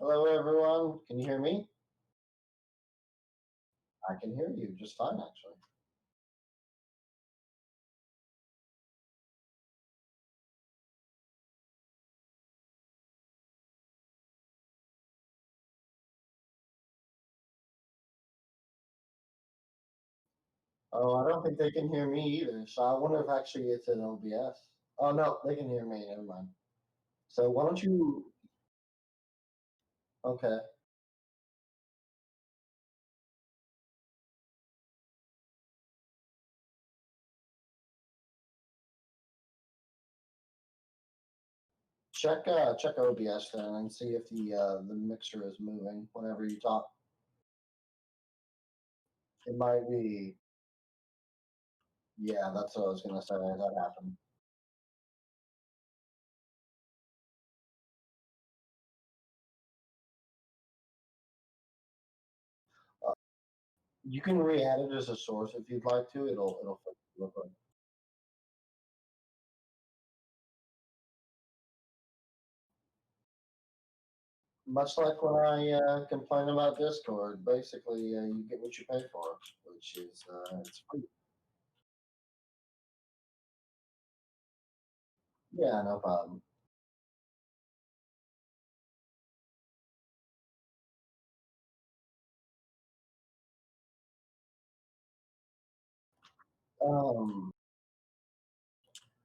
Hello, everyone. Can you hear me? I can hear you just fine, actually. Oh, I don't think they can hear me either. So I wonder if actually it's an OBS. Oh, no, they can hear me. Never mind. So why don't you? Okay. Check OBS then and see if the mixer is moving whenever you talk. It might be. Yeah, that's what I was gonna say. That happened. Uh, you can re-add it as a source if you'd like to. It'll fix it real quick. Much like when I complain about Discord, basically you get what you pay for, which is it's free. Yeah, no problem. Um,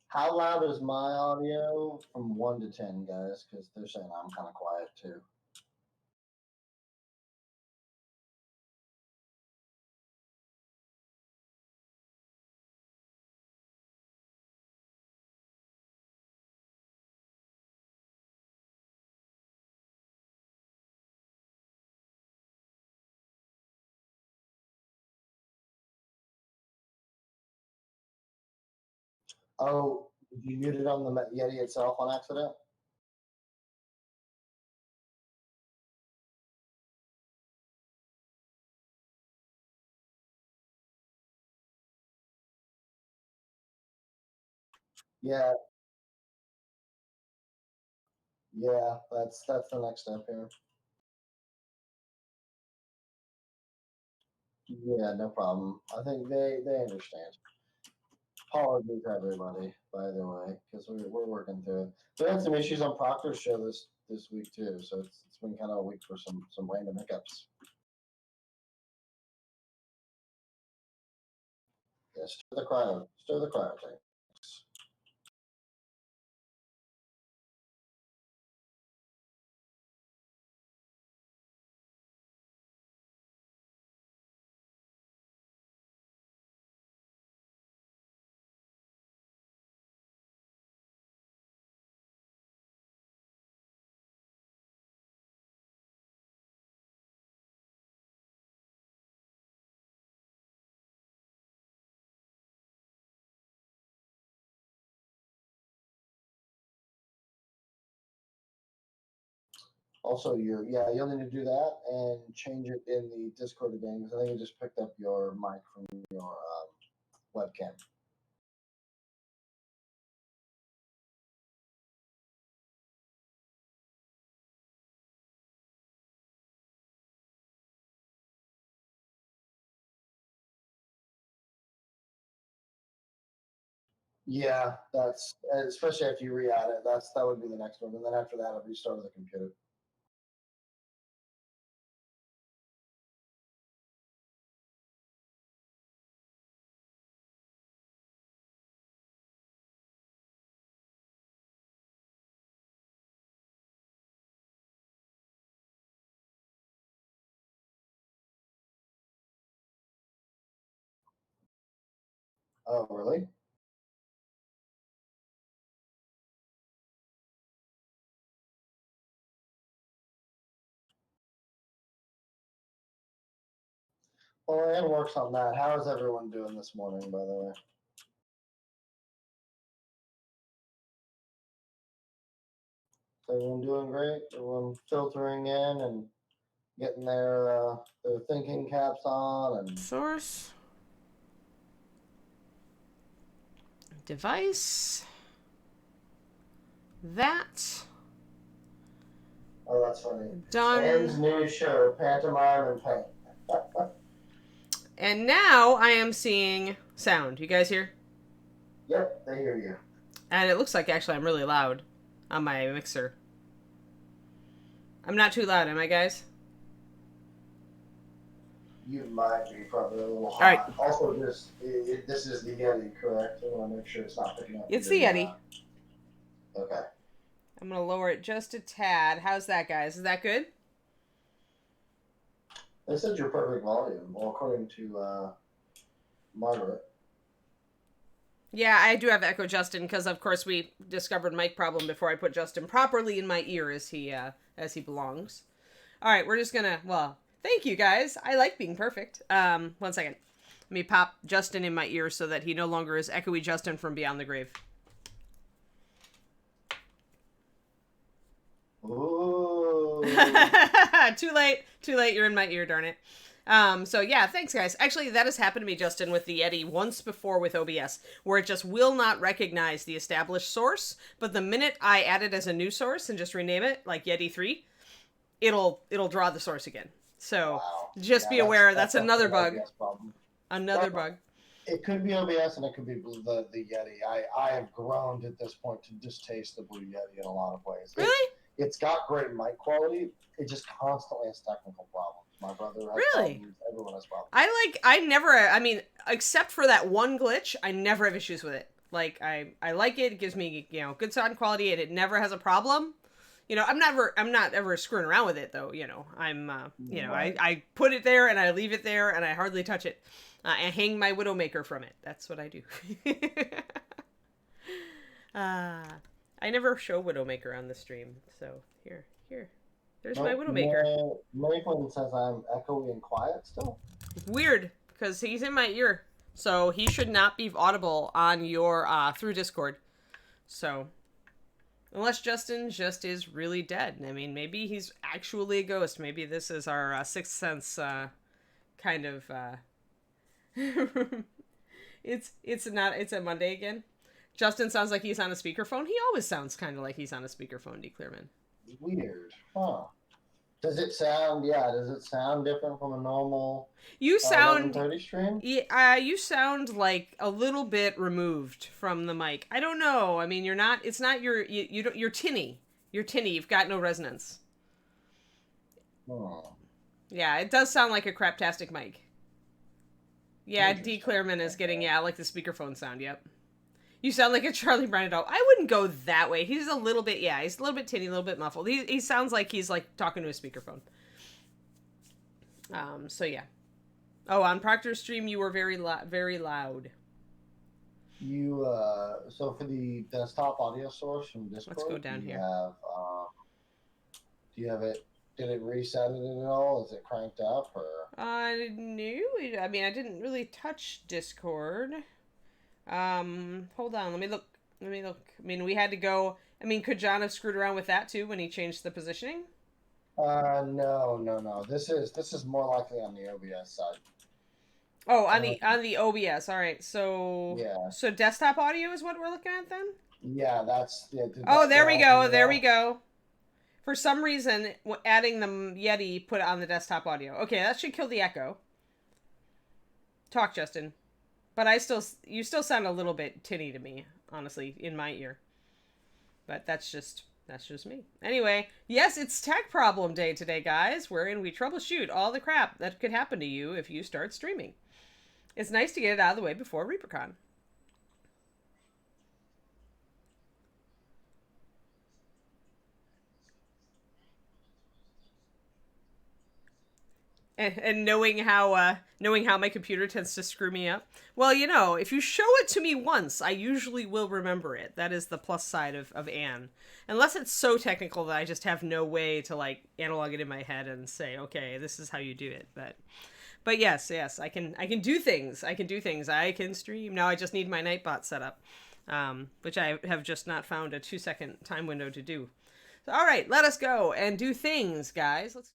how loud is my audio from 1 to 10, guys? Because they're saying I'm kind of quiet too. Oh, did you mute it on the Yeti itself on accident? Yeah, yeah. That's the next step here. Yeah, no problem. I think they understand. Apologies, everybody, by the way, because we're working through it. We had some issues on Proctor's show this week too, so it's been kind of a week for some random hiccups. Yeah, stir the cryo tanks. Also, you'll need to do that and change it in the Discord again because I think you just picked up your mic from your webcam. Yeah, that's especially after you re-add it. That would be the next one, and then after that, I'll restart the computer. Oh, really? Well, Ann works on that. How is everyone doing this morning, by the way? Is everyone doing great? Everyone filtering in and getting their thinking caps on and Source. Device. That. Oh, that's funny. Done. Anne's new show, Pantomime and Paint. And now I am seeing sound. You guys hear? Yep, they hear you. And it looks like actually I'm really loud on my mixer. I'm not too loud, am I, guys? You might be probably a little All right. hot. Also, this is the Yeti, correct? I want to make sure it's not picking up. It's the Yeti. Okay. I'm going to lower it just a tad. How's that, guys? Is that good? They said your perfect volume, well, according to Margaret. Yeah, I do have echo Justin because, of course, we discovered mic problem before I put Justin properly in my ear as he belongs. All right, we're just gonna. Well, thank you guys. I like being perfect. 1 second. Let me pop Justin in my ear so that he no longer is echoey Justin from beyond the grave. Ooh. Too late. Too late. You're in my ear, darn it. So yeah, thanks guys. Actually, that has happened to me, Justin, with the Yeti once before with OBS, where it just will not recognize the established source. But the minute I add it as a new source and just rename it like Yeti 3, it'll draw the source again. So Wow. just be aware that's another bug. Problem. Another bug. It could be OBS and it could be the Yeti. I have grown at this point to distaste the Blue Yeti in a lot of ways. Really? It's got great mic quality. It just constantly has technical problems. My brother has problems. Everyone has problems. I mean, except for that one glitch, I never have issues with it. Like, I like it. It gives me, good sound quality, and it never has a problem. I'm not ever screwing around with it, though. Right. I put it there, and I leave it there, and I hardly touch it. And hang my Widowmaker from it. That's what I do. I never show Widowmaker on the stream, so here. There's my Widowmaker. Maitland says I'm echoey and quiet still. Weird, because he's in my ear, so he should not be audible on your through Discord. So, unless Justin just is really dead. I mean, maybe he's actually a ghost. Maybe this is our Sixth Sense kind of. It's a Monday again. Justin sounds like he's on a speakerphone. He always sounds kind of like he's on a speakerphone, D. Clearman. Weird, huh? Does it sound different from a normal? You sound 11:30 stream? you sound like a little bit removed from the mic. I don't know. I mean, you're not. It's not your. You're tinny. You're tinny. You've got no resonance. Oh. Yeah, it does sound like a craptastic mic. Yeah, D. Clearman is getting like the speakerphone sound. Yep. You sound like a Charlie Brown doll. I wouldn't go that way. He's a little bit, he's a little bit tinny, a little bit muffled. He sounds like he's like talking to a speakerphone. So yeah. Oh, on Proctor's stream, you were very loud. You, so for the desktop audio source from Discord, let's go down here. Do you have it? Did it reset it at all? Is it cranked up or? No. I mean, I didn't really touch Discord. Hold on. Let me look. I mean, we had to go. I mean, could John have screwed around with that too when he changed the positioning? No. This is more likely on the OBS side. Oh, on the OBS. All right. So yeah. So desktop audio is what we're looking at then. Yeah, that's. Yeah, oh, there we go. There we go. For some reason, adding the Yeti put it on the desktop audio. Okay, that should kill the echo. Talk, Justin. But you still sound a little bit tinny to me, honestly, in my ear. But that's just me. Anyway, yes, it's tech problem day today, guys, wherein we troubleshoot all the crap that could happen to you if you start streaming. It's nice to get it out of the way before ReaperCon. And knowing how my computer tends to screw me up. Well, if you show it to me once, I usually will remember it. That is the plus side of Anne. Unless it's so technical that I just have no way to like analog it in my head and say, okay, this is how you do it. But yes, I can do things. I can stream. Now I just need my Nightbot set up, which I have just not found a 2-second time window to do. So, all right, let us go and do things, guys. Let's.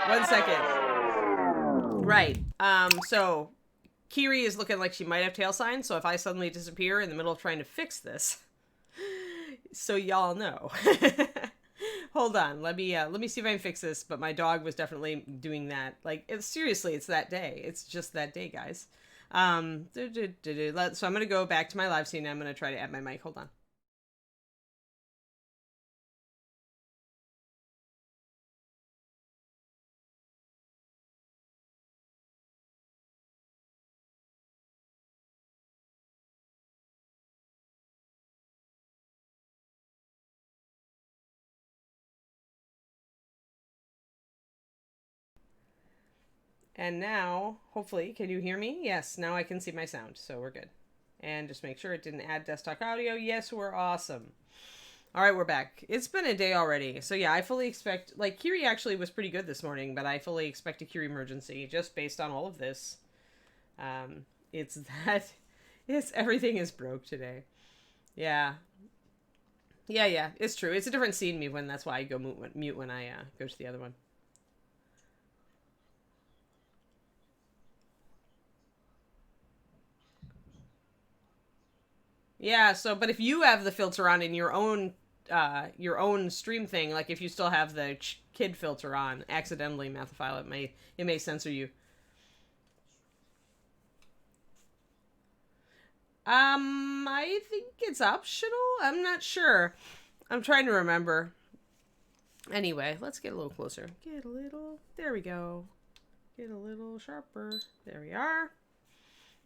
1 second. Right. So Kiri is looking like she might have tail signs, so if I suddenly disappear in the middle of trying to fix this, so y'all know. Hold on, let me see if I can fix this. But my dog was definitely doing that. Like, seriously, it's that day. It's just that day, guys. So I'm gonna go back to my live scene. I'm gonna try to add my mic. Hold on. And now, hopefully, can you hear me? Yes, now I can see my sound, so we're good. And just make sure it didn't add desktop audio. Yes, we're awesome. All right, we're back. It's been a day already. So yeah, I fully expect, like, Kiri actually was pretty good this morning, but I fully expect a Kiri emergency just based on all of this. It's that, everything is broke today. Yeah. Yeah, it's true. It's a different scene me when, that's why I go mute when I go to the other one. Yeah, so but if you have the filter on in your own stream thing, like if you still have the kid filter on accidentally, Mathophile, it may censor you. I think it's optional. I'm not sure. I'm trying to remember. Anyway, let's get a little closer. Get a little. There we go. Get a little sharper. There we are.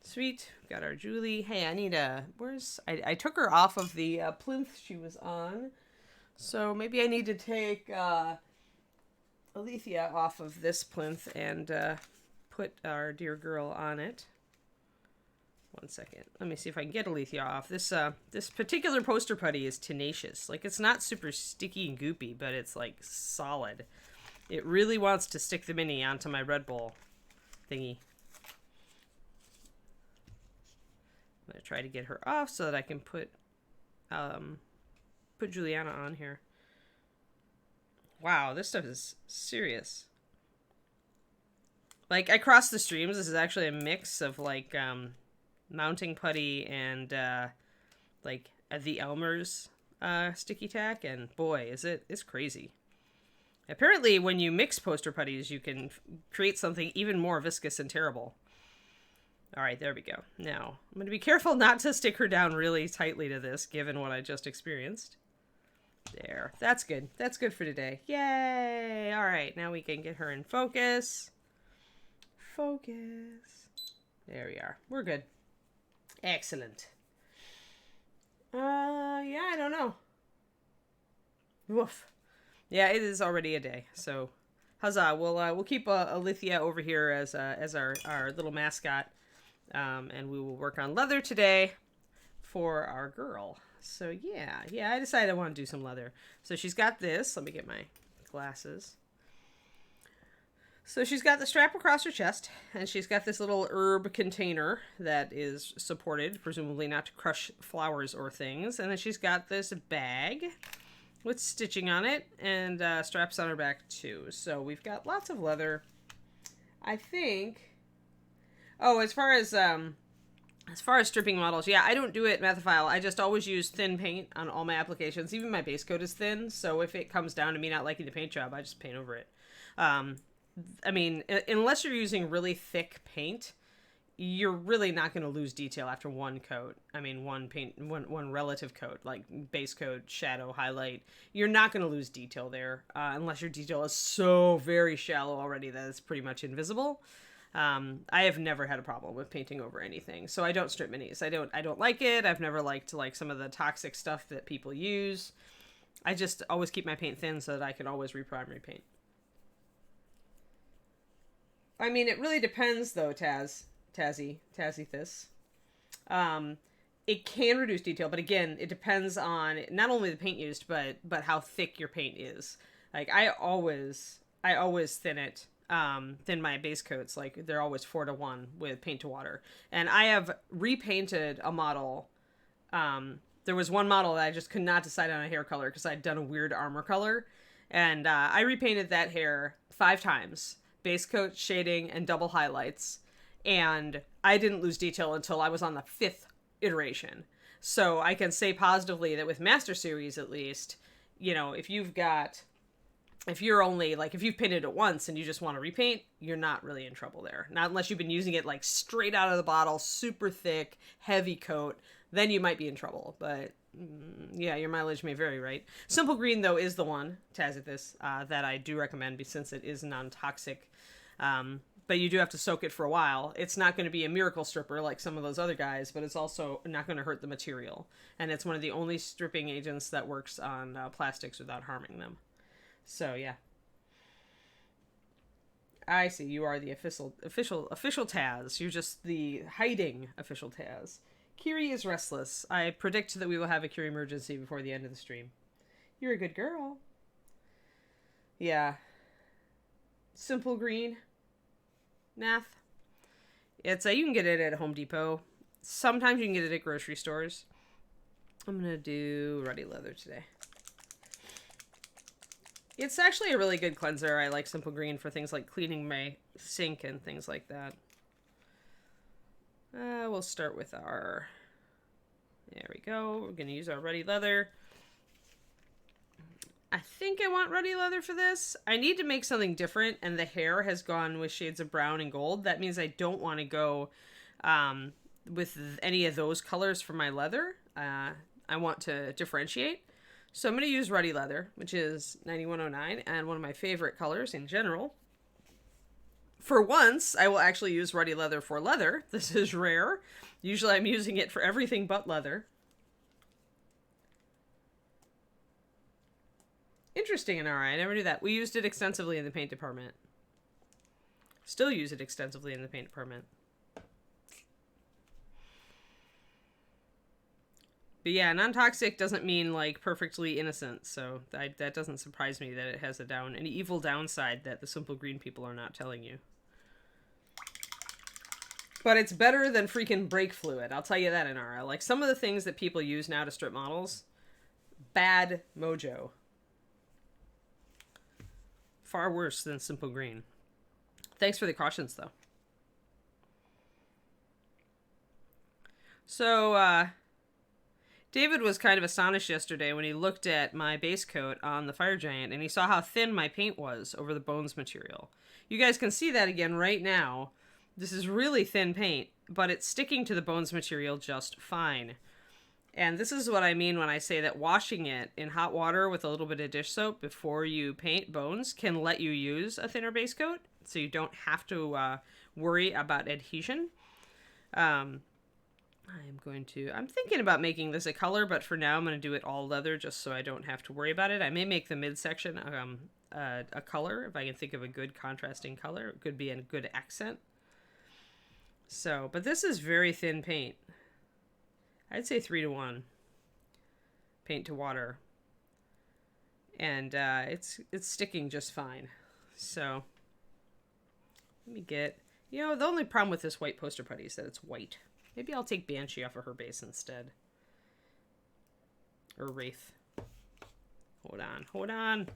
Sweet. Got our Julie. Hey, I need a... Where's... I took her off of the plinth she was on. So maybe I need to take Alethea off of this plinth and put our dear girl on it. 1 second. Let me see if I can get Alethea off. This particular poster putty is tenacious. Like, it's not super sticky and goopy, but it's, like, solid. It really wants to stick the mini onto my Red Bull thingy. I'm going to try to get her off so that I can put Juliana on here. Wow, this stuff is serious. Like, I crossed the streams. This is actually a mix of, like, mounting putty and like the Elmer's sticky tack, and boy, it's crazy. Apparently when you mix poster putties you can create something even more viscous and terrible. All right, there we go. Now I'm going to be careful not to stick her down really tightly to this, given what I just experienced. There, that's good for today. Yay! All right, now we can get her in focus. There we are. We're good. Excellent. Yeah, I don't know. Woof. Yeah, it is already a day, so huzzah. We'll keep Alethea over here as our little mascot, and we will work on leather today for our girl. So yeah, I decided I want to do some leather. So she's got this. Let me get my glasses. So she's got the strap across her chest, and she's got this little herb container that is supported, presumably not to crush flowers or things. And then she's got this bag with stitching on it, and straps on her back too. So we've got lots of leather. I think... Oh, as far as stripping models, yeah, I don't do it Mathophile. I just always use thin paint on all my applications. Even my base coat is thin, so if it comes down to me not liking the paint job, I just paint over it. I mean, unless you're using really thick paint, you're really not going to lose detail after one coat. I mean, one relative coat, like base coat, shadow, highlight. You're not going to lose detail there, unless your detail is so very shallow already that it's pretty much invisible. I have never had a problem with painting over anything, so I don't strip minis. I don't like it. I've never liked some of the toxic stuff that people use. I just always keep my paint thin so that I can always reprimary paint. I mean, it really depends, though, Tazzy this. It can reduce detail, but again, it depends on not only the paint used, but how thick your paint is. Like, I always thin it, thin my base coats. Like, they're always 4:1 with paint to water. And I have repainted a model. There was one model that I just could not decide on a hair color because I'd done a weird armor color. And I repainted that hair 5 times. Base coat, shading, and double highlights. And I didn't lose detail until I was on the 5th iteration. So I can say positively that with Master Series, at least, you know, if you've painted it once and you just want to repaint, you're not really in trouble there. Not unless you've been using it like straight out of the bottle, super thick, heavy coat, then you might be in trouble. But yeah, your mileage may vary, right? Simple Green, though, is the one, Tacitus, that I do recommend since it is non-toxic. But you do have to soak it for a while. It's not going to be a miracle stripper like some of those other guys, but it's also not going to hurt the material. And it's one of the only stripping agents that works on plastics without harming them. So, yeah. I see. You are the official Taz. You're just the hiding official Taz. Kiri is restless. I predict that we will have a Kiri emergency before the end of the stream. You're a good girl. Yeah. Simple Green. Nath. It's you can get it at Home Depot. Sometimes you can get it at grocery stores. I'm gonna do Ruddy Leather today. It's actually a really good cleanser. I like Simple Green for things like cleaning my sink and things like that. We'll start with our... There we go. We're going to use our Ruddy Leather. I think I want Ruddy Leather for this. I need to make something different, and the hair has gone with shades of brown and gold. That means I don't want to go with any of those colors for my leather. I want to differentiate. So I'm going to use Ruddy Leather, which is 9109, and one of my favorite colors in general. For once, I will actually use Ruddy Leather for leather. This is rare. Usually I'm using it for everything but leather. Interesting, Inara. I never knew that. We used it extensively in the paint department. Still use it extensively in the paint department. But yeah, non-toxic doesn't mean like perfectly innocent, so that doesn't surprise me that it has an evil downside that the Simple Green people are not telling you. But it's better than freaking brake fluid, I'll tell you that, Inara. Like, some of the things that people use now to strip models, bad mojo. Far worse than Simple Green. Thanks for the cautions, though. So, David was kind of astonished yesterday when he looked at my base coat on the Fire Giant and he saw how thin my paint was over the bones material. You guys can see that again right now. This is really thin paint, but it's sticking to the bones material just fine. And this is what I mean when I say that washing it in hot water with a little bit of dish soap before you paint bones can let you use a thinner base coat, so you don't have to worry about adhesion. I'm thinking about making this a color, but for now I'm going to do it all leather just so I don't have to worry about it. I may make the midsection a color if I can think of a good contrasting color. It could be a good accent. So, but this is very thin paint. I'd say 3-to-1 paint to water. And it's sticking just fine. So, let me get... You know, the only problem with this white poster putty is that it's white. Maybe I'll take Banshee off of her base instead. Or Wraith. Hold on.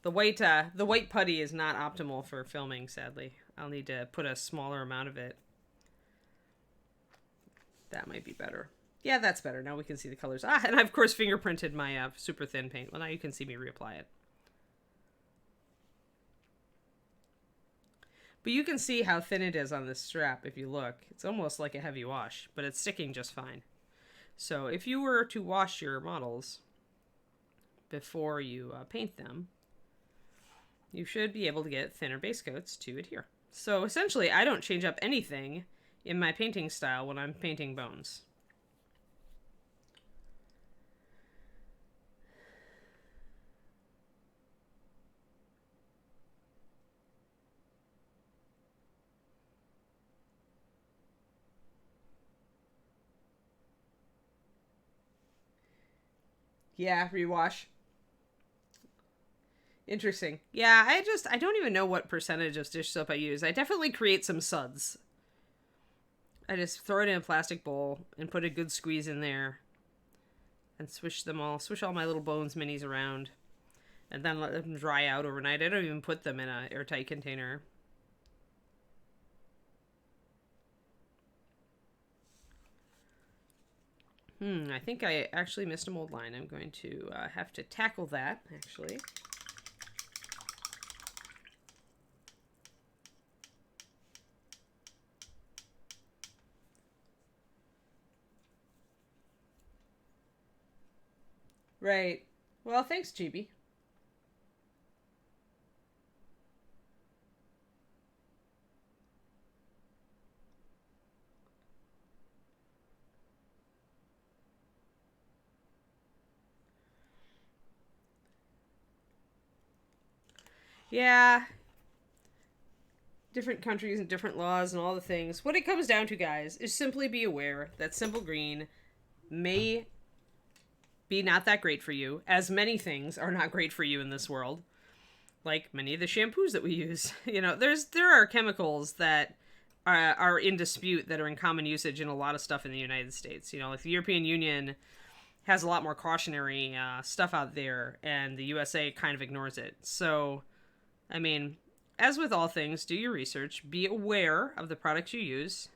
The white putty is not optimal for filming, sadly. I'll need to put a smaller amount of it. That might be better. Yeah, that's better. Now we can see the colors. And I, of course, fingerprinted my super thin paint. Well, now you can see me reapply it. But you can see how thin it is on this strap if you look. It's almost like a heavy wash, but it's sticking just fine. So if you were to wash your models before you paint them, you should be able to get thinner base coats to adhere. So essentially, I don't change up anything in my painting style when I'm painting bones. Yeah, rewash. Interesting. Yeah, I don't even know what percentage of dish soap I use. I definitely create some suds. I just throw it in a plastic bowl and put a good squeeze in there. And swish all my little bones minis around. and then let them dry out overnight. I don't even put them in an airtight container. I think I actually missed a mold line. I'm going to have to tackle that, actually. Right. Well, thanks, GB. Yeah. Different countries and different laws and all the things. What it comes down to, guys, is simply be aware that Simple Green may be not that great for you, as many things are not great for you in this world. Like many of the shampoos that we use. You know, there are chemicals that are in dispute that are in common usage in a lot of stuff in the United States. You know, like the European Union has a lot more cautionary stuff out there, and the USA kind of ignores it. So, I mean, as with all things, do your research, be aware of the products you use,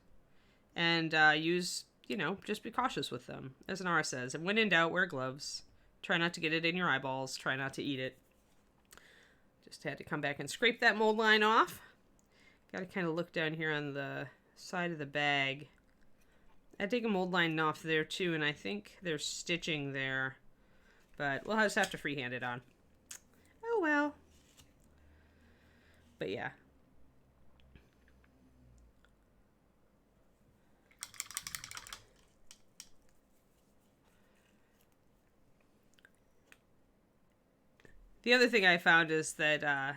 and use, you know, just be cautious with them. As Nara says, and when in doubt, wear gloves. Try not to get it in your eyeballs. Try not to eat it. Just had to come back and scrape that mold line off. Got to kind of look down here on the side of the bag. I take a mold line off there too, and I think there's stitching there. But we'll just have to freehand it on. Oh well. But yeah. The other thing I found is that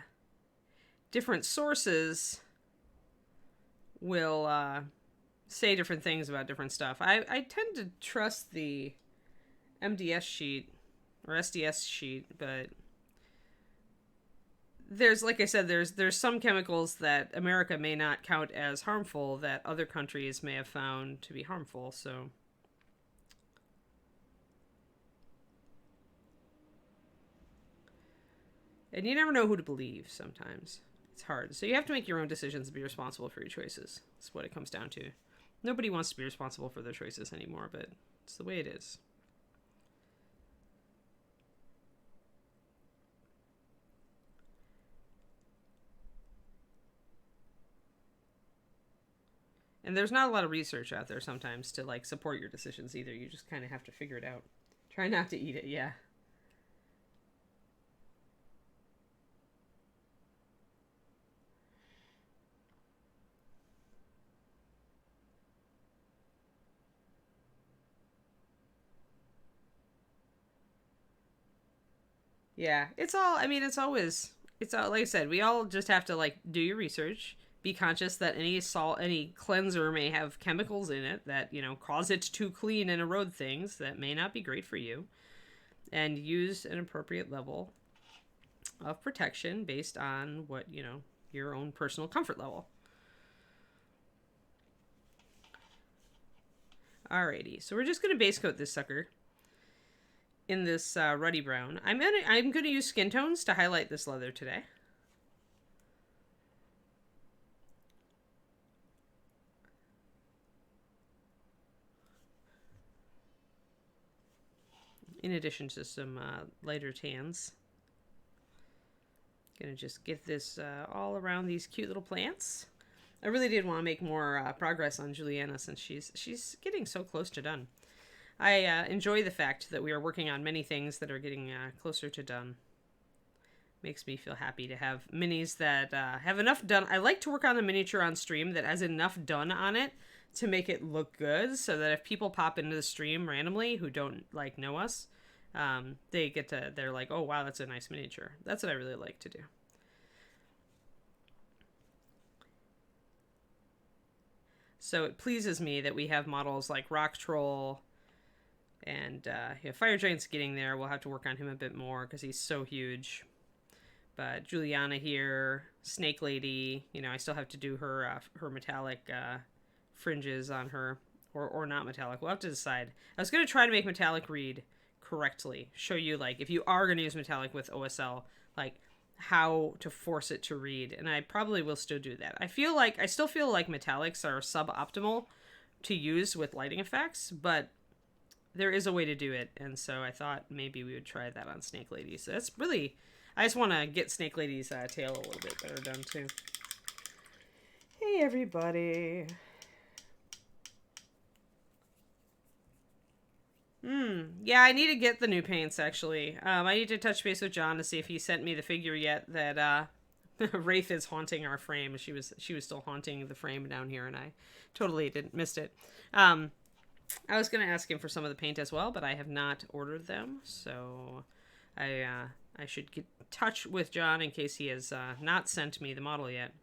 different sources will say different things about different stuff. I tend to trust the MDS sheet or SDS sheet, but there's, like I said, there's some chemicals that America may not count as harmful that other countries may have found to be harmful, so... And you never know who to believe sometimes. It's hard. So you have to make your own decisions and be responsible for your choices. That's what it comes down to. Nobody wants to be responsible for their choices anymore, but it's the way it is. And there's not a lot of research out there sometimes to like support your decisions either. You just kind of have to figure it out. Try not to eat it, yeah. Yeah, it's all, I mean, it's all, like I said, we all just have to, like, do your research, be conscious that any salt, any cleanser may have chemicals in it that, you know, cause it to clean and erode things that may not be great for you, and use an appropriate level of protection based on what, you know, your own personal comfort level. Alrighty, so we're just going to base coat this sucker in this ruddy brown. I'm gonna use skin tones to highlight this leather today. In addition to some lighter tans. Gonna just get this all around these cute little plants. I really did want to make more progress on Juliana since she's getting so close to done. I enjoy the fact that we are working on many things that are getting closer to done. Makes me feel happy to have minis that have enough done. I like to work on a miniature on stream that has enough done on it to make it look good, so that if people pop into the stream randomly who don't like know us, they're like, oh wow, that's a nice miniature. That's what I really like to do. So it pleases me that we have models like Rock Troll, and Fire Giant's getting there. We'll have to work on him a bit more because he's so huge. But Juliana here, Snake Lady, you know, I still have to do her metallic fringes on her, or not metallic. We'll have to decide. I was going to try to make metallic reed correctly. Show you, like, if you are going to use metallic with OSL, like, how to force it to read. And I probably will still do that. I still feel like metallics are suboptimal to use with lighting effects, but there is a way to do it. And so I thought maybe we would try that on Snake Lady. So that's really, I just want to get Snake Lady's tail a little bit better done too. Hey everybody. Yeah, I need to get the new paints actually. I need to touch base with John to see if he sent me the figure yet that Wraith is haunting our frame. She was still haunting the frame down here, and I totally missed it. I was gonna ask him for some of the paint as well, but I have not ordered them, so I should get in touch with John in case he has not sent me the model yet.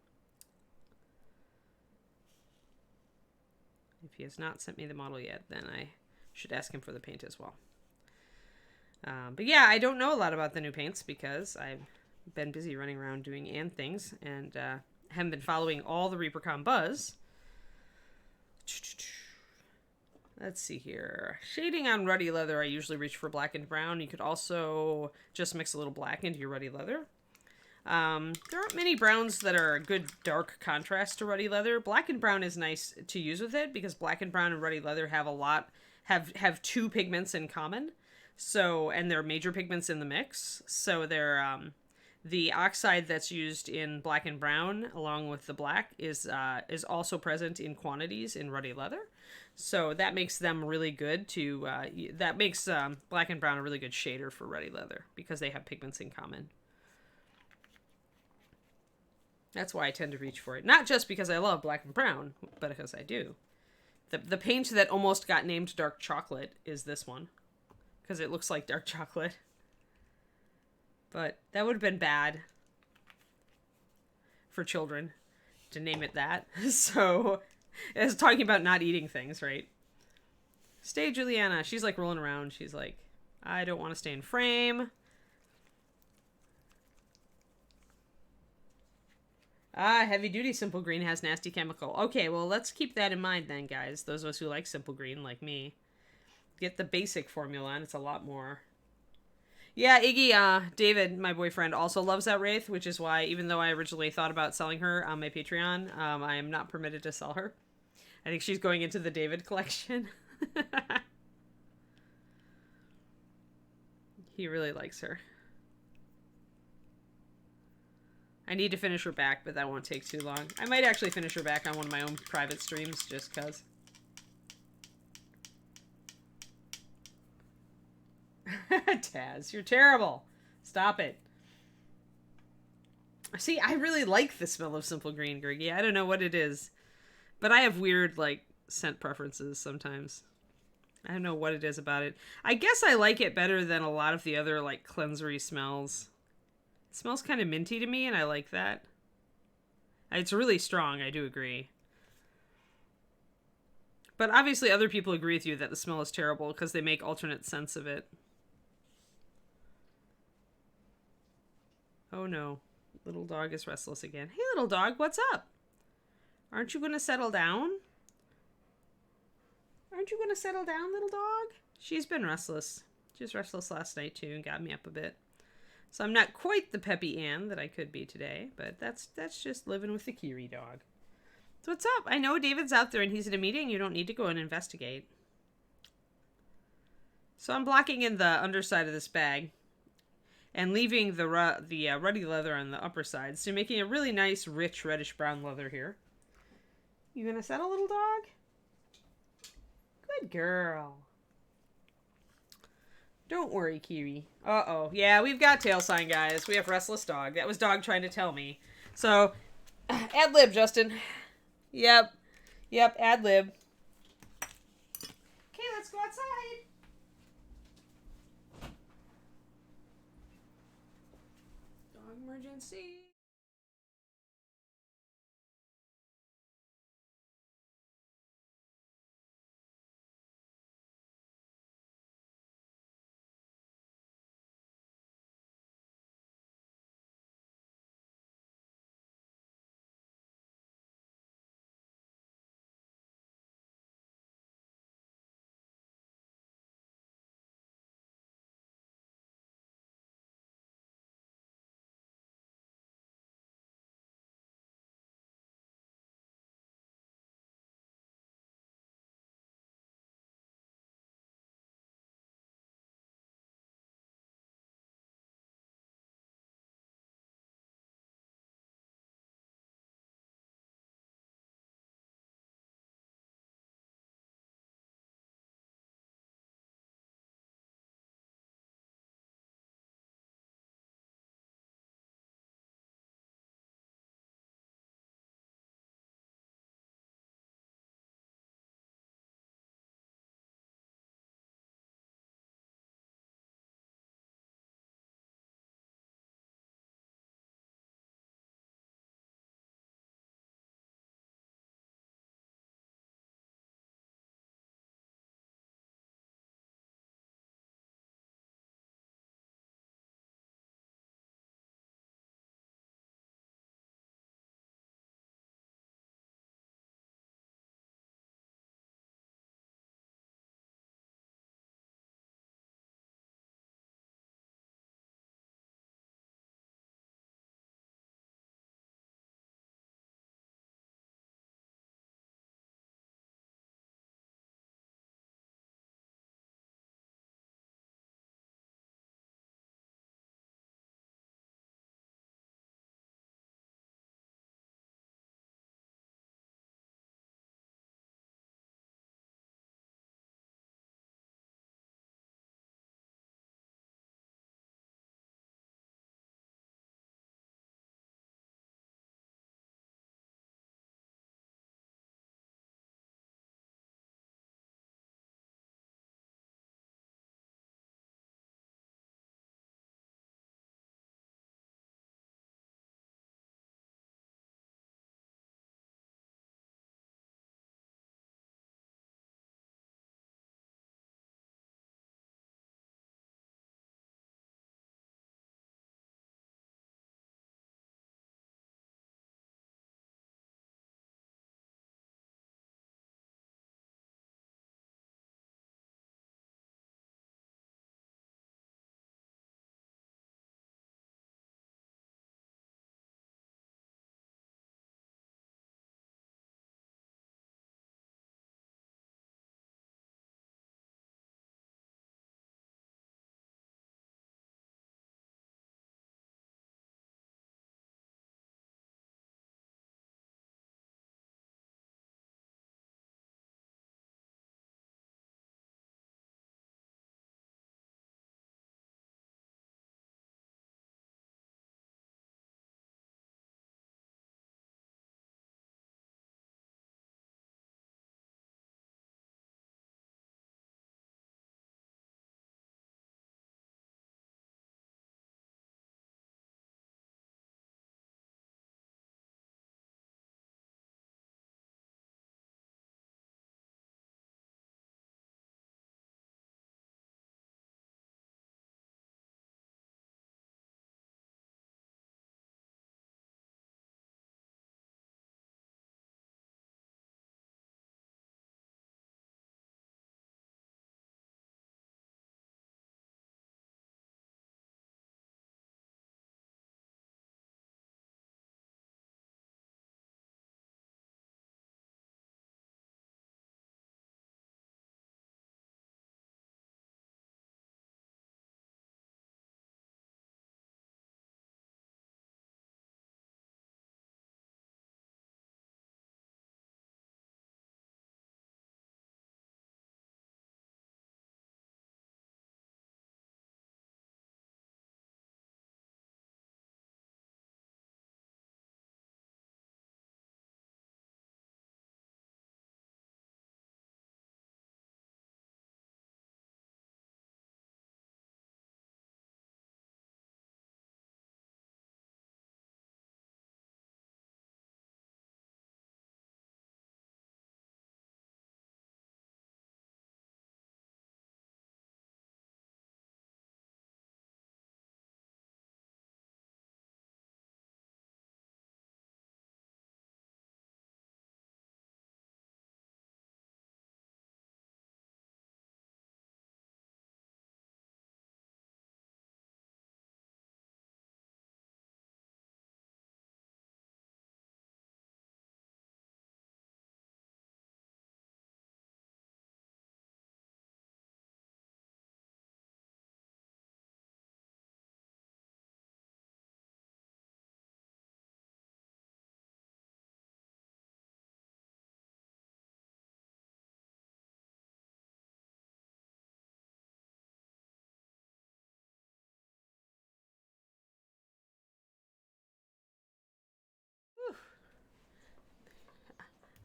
If he has not sent me the model yet, then I should ask him for the paint as well. But yeah, I don't know a lot about the new paints because I've been busy running around doing things, and haven't been following all the ReaperCon buzz. Let's see here. Shading on ruddy leather, I usually reach for black and brown. You could also just mix a little black into your ruddy leather. There aren't many browns that are a good dark contrast to ruddy leather. Black and brown is nice to use with it because black and brown and ruddy leather have two pigments in common. So, and they're major pigments in the mix. So they're the oxide that's used in black and brown along with the black is also present in quantities in ruddy leather. So that makes them really good to, that makes black and brown a really good shader for ruddy leather because they have pigments in common. That's why I tend to reach for it. Not just because I love black and brown, but because I do. The paint that almost got named dark chocolate is this one. Because it looks like dark chocolate. But that would have been bad for children to name it that. So, it's talking about not eating things, right? Stay, Juliana. She's like rolling around. She's like, I don't want to stay in frame. Heavy duty simple green has nasty chemical. Okay, well, let's keep that in mind then, guys. Those of us who like simple green, like me. Get the basic formula, and it's a lot more. Yeah, Iggy, David, my boyfriend, also loves that Wraith, which is why, even though I originally thought about selling her on my Patreon, I am not permitted to sell her. I think she's going into the David collection. He really likes her. I need to finish her back, but that won't take too long. I might actually finish her back on one of my own private streams, just because. Taz, you're terrible. Stop it. See, I really like the smell of simple green, Griggy. I don't know what it is. But I have weird, like, scent preferences sometimes. I don't know what it is about it. I guess I like it better than a lot of the other, like, cleansery smells. It smells kind of minty to me, and I like that. It's really strong, I do agree. But obviously other people agree with you that the smell is terrible because they make alternate scents of it. Oh no. Little dog is restless again. Hey, little dog, what's up? Aren't you going to settle down? Aren't you going to settle down, little dog? She's been restless. She was restless last night, too, and got me up a bit. So I'm not quite the peppy Ann that I could be today, but that's just living with the Kiri dog. So what's up? I know David's out there and he's in a meeting. You don't need to go and investigate. So I'm blocking in the underside of this bag and leaving the ruddy leather on the upper side. So making a really nice, rich, reddish-brown leather here. You gonna settle, little dog? Good girl. Don't worry, Kiri. Uh-oh. Yeah, we've got tail sign, guys. We have restless dog. That was dog trying to tell me. So, ad lib, Justin. Yep. Yep, ad lib. Okay, let's go outside. Dog emergency.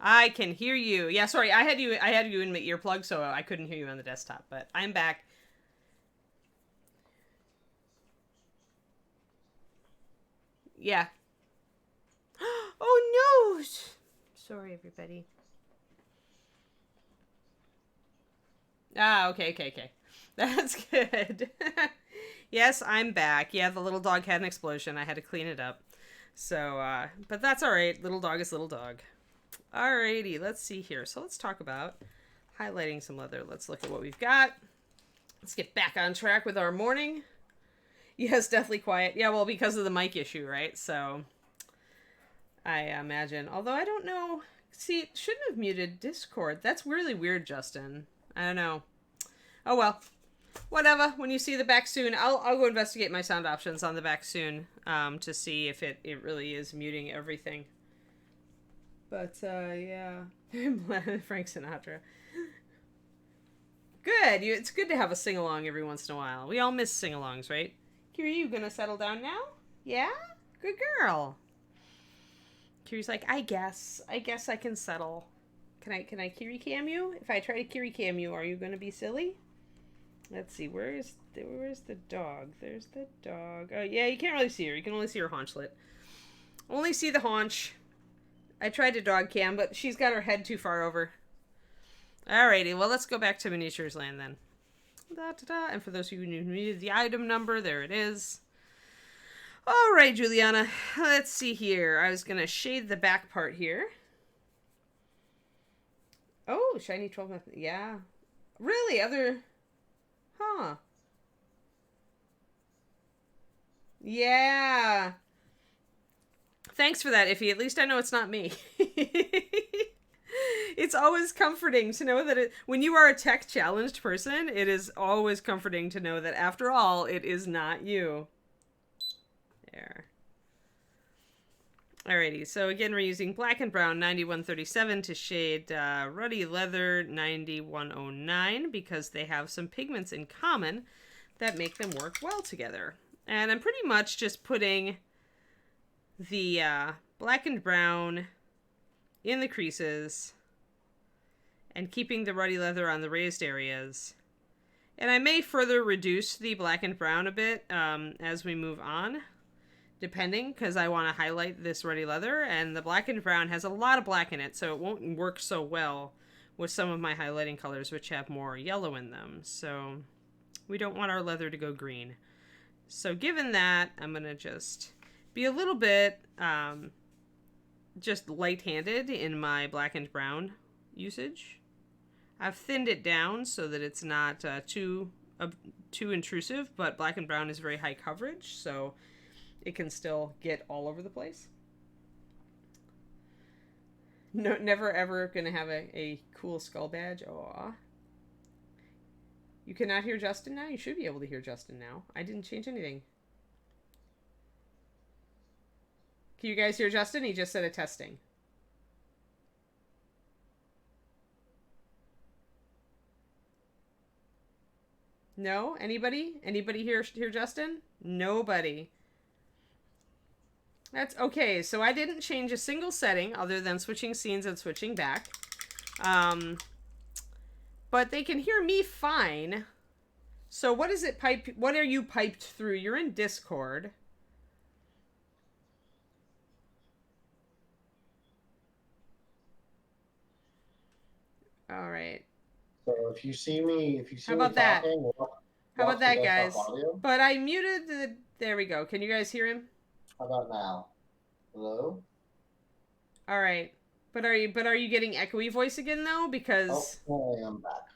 I can hear you. Yeah, sorry, I had you in my earplug, so I couldn't hear you on the desktop, but I'm back. Yeah. Oh no! Sorry, everybody. Ah, okay. That's good. Yes, I'm back. Yeah, the little dog had an explosion. I had to clean it up. So, but that's all right. Little dog is little dog. Alrighty, let's see here. So let's talk about highlighting some leather. Let's look at what we've got. Let's get back on track with our morning. Yes, deathly quiet. Yeah, well, because of the mic issue, right? So I imagine. Although I don't know. See, it shouldn't have muted Discord. That's really weird, Justin. I don't know. Oh well. Whatever. When you see the back soon, I'll go investigate my sound options on the back soon to see if it really is muting everything. But yeah. Frank Sinatra. Good. It's good to have a sing-along every once in a while. We all miss sing-alongs, right? Kiri, you gonna settle down now? Yeah? Good girl. Kiri's like, I guess I can settle. Can I Kiri cam you? If I try to Kiri cam you, are you gonna be silly? Let's see, where's the dog? There's the dog. Oh yeah, you can't really see her. You can only see her haunchlet. Only see the haunch. I tried to dog cam, but she's got her head too far over. Alrighty, well let's go back to Miniatures Land then. Da-da-da. And for those of you who needed the item number, there it is. Alright, Juliana, let's see here. I was gonna shade the back part here. Oh, shiny 12 month. Yeah. Really? Huh. Yeah. Thanks for that, Iffy. At least I know it's not me. It's always comforting to know that when you are a tech challenged person, it is always comforting to know that after all, it is not you. There. Alrighty, so again, we're using black and brown 9137 to shade ruddy leather 9109 because they have some pigments in common that make them work well together. And I'm pretty much just putting the black and brown in the creases and keeping the ruddy leather on the raised areas. And I may further reduce the black and brown a bit as we move on, depending, because I want to highlight this ruddy leather, and the black and brown has a lot of black in it, so it won't work so well with some of my highlighting colors, which have more yellow in them. So we don't want our leather to go green. So given that, I'm going to just be a little bit just light-handed in my black and brown usage. I've thinned it down so that it's not too intrusive, but black and brown is very high coverage, so it can still get all over the place. No, never ever gonna have a cool skull badge. Aww. You cannot hear Justin now? You should be able to hear Justin now. I didn't change anything. Can you guys hear Justin? He just said a testing. No? Anybody? Anybody hear Justin? Nobody. That's okay. So I didn't change a single setting other than switching scenes and switching back. But they can hear me fine. So what is it what are you piped through? You're in Discord. All right. So if you see me How about that? talking, how about that, guys? But I muted the. There we go. Can you guys hear him? How about now? Hello? All right. But are you getting echoey voice again though? Because I am back.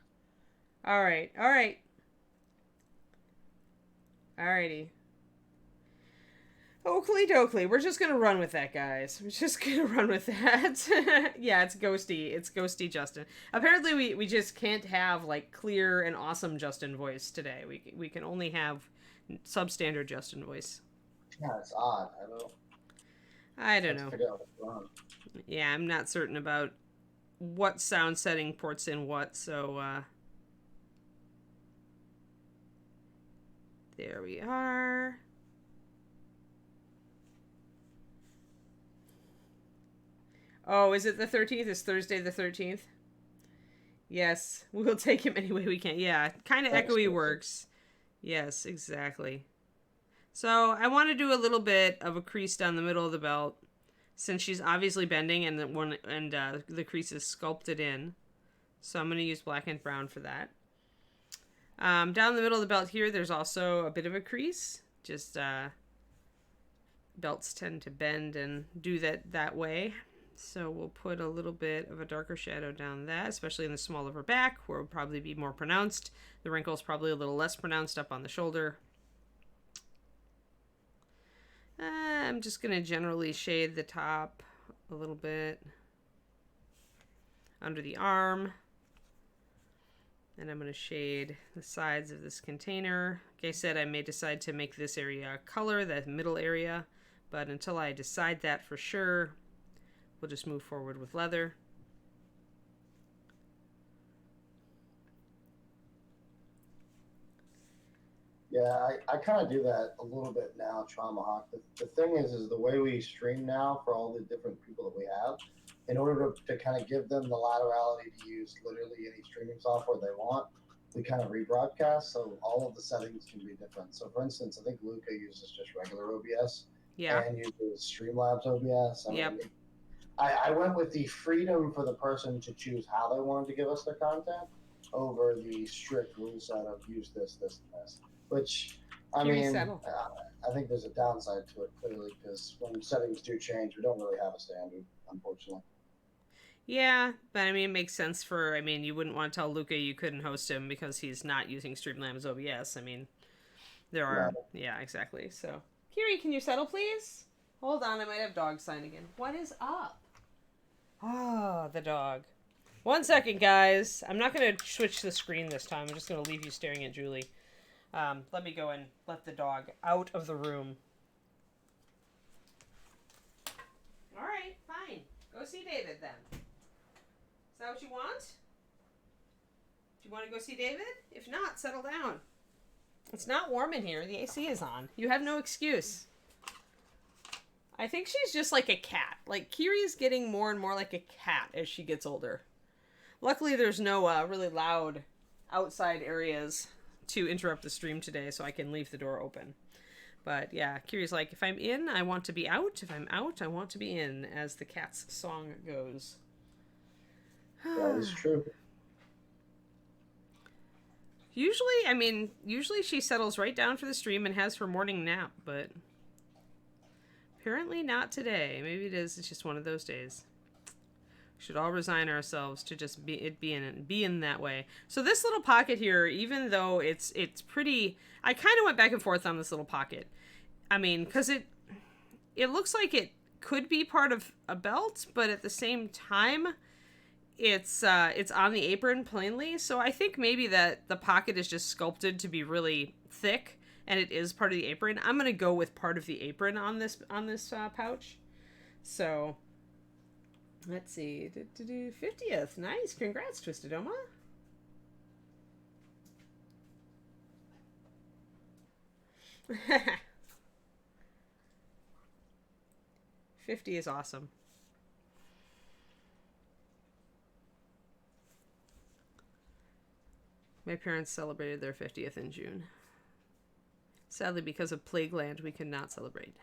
All right. Alrighty. Oakley dokley. We're just gonna run with that, guys. We're just gonna run with that. Yeah, it's ghosty. It's ghosty Justin. Apparently we just can't have like clear and awesome Justin voice today. We can only have substandard Justin voice. Yeah, it's odd. I don't know. Yeah, I'm not certain about what sound setting ports in what, so there we are. Oh, is it the 13th? It's Thursday the 13th? Yes, we'll take him any way we can. Yeah, kind of echoey works. Yes, exactly. So I want to do a little bit of a crease down the middle of the belt, since she's obviously bending and the crease is sculpted in. So I'm going to use black and brown for that. Down the middle of the belt here, there's also a bit of a crease. Just belts tend to bend and do that way. So we'll put a little bit of a darker shadow down that, especially in the small of her back, where it will probably be more pronounced. The wrinkle's probably a little less pronounced up on the shoulder. I'm just going to generally shade the top a little bit under the arm. And I'm going to shade the sides of this container. Like I said, I may decide to make this area color, that middle area. But until I decide that for sure, we'll just move forward with leather. Yeah, I kind of do that a little bit now, Trauma Hawk. The thing is the way we stream now for all the different people that we have, in order to kind of give them the laterality to use literally any streaming software they want, we kind of rebroadcast, so all of the settings can be different. So for instance, I think Luca uses just regular OBS. Yeah. And uses Streamlabs OBS. Yep. I went with the freedom for the person to choose how they wanted to give us their content over the strict rule set of use this, this, and this. Which, I mean, I think there's a downside to it, clearly, because when settings do change, we don't really have a standard, unfortunately. Yeah, but I mean, it makes sense for, I mean, you wouldn't want to tell Luca you couldn't host him because he's not using Streamlabs OBS. I mean, there are, yeah, exactly. So, Kiri, can you settle, please? Hold on, I might have dog sign again. What is up? Oh, the dog. 1 second, guys. I'm not going to switch the screen this time. I'm just going to leave you staring at Julie. Let me go and let the dog out of the room. All right, fine. Go see David then. Is that what you want? Do you want to go see David? If not, settle down. It's not warm in here. The AC is on. You have no excuse. I think she's just like a cat. Like, Kiri's getting more and more like a cat as she gets older. Luckily, there's no really loud outside areas to interrupt the stream today, so I can leave the door open. But yeah, Kiri's like, if I'm in, I want to be out. If I'm out, I want to be in, as the cat's song goes. That is true. Usually she settles right down for the stream and has her morning nap, but apparently not today. Maybe it is. It's just one of those days. Should all resign ourselves to just be in that way. So this little pocket here, even though it's pretty, I kind of went back and forth on this little pocket. I mean, because it looks like it could be part of a belt, but at the same time, it's on the apron plainly. So I think maybe that the pocket is just sculpted to be really thick, and it is part of the apron. I'm gonna go with part of the apron on this pouch. So. Let's see. 50th. Nice. Congrats, Twisted Oma. $50 is awesome. My parents celebrated their 50th in June. Sadly, because of Plagueland, we could not celebrate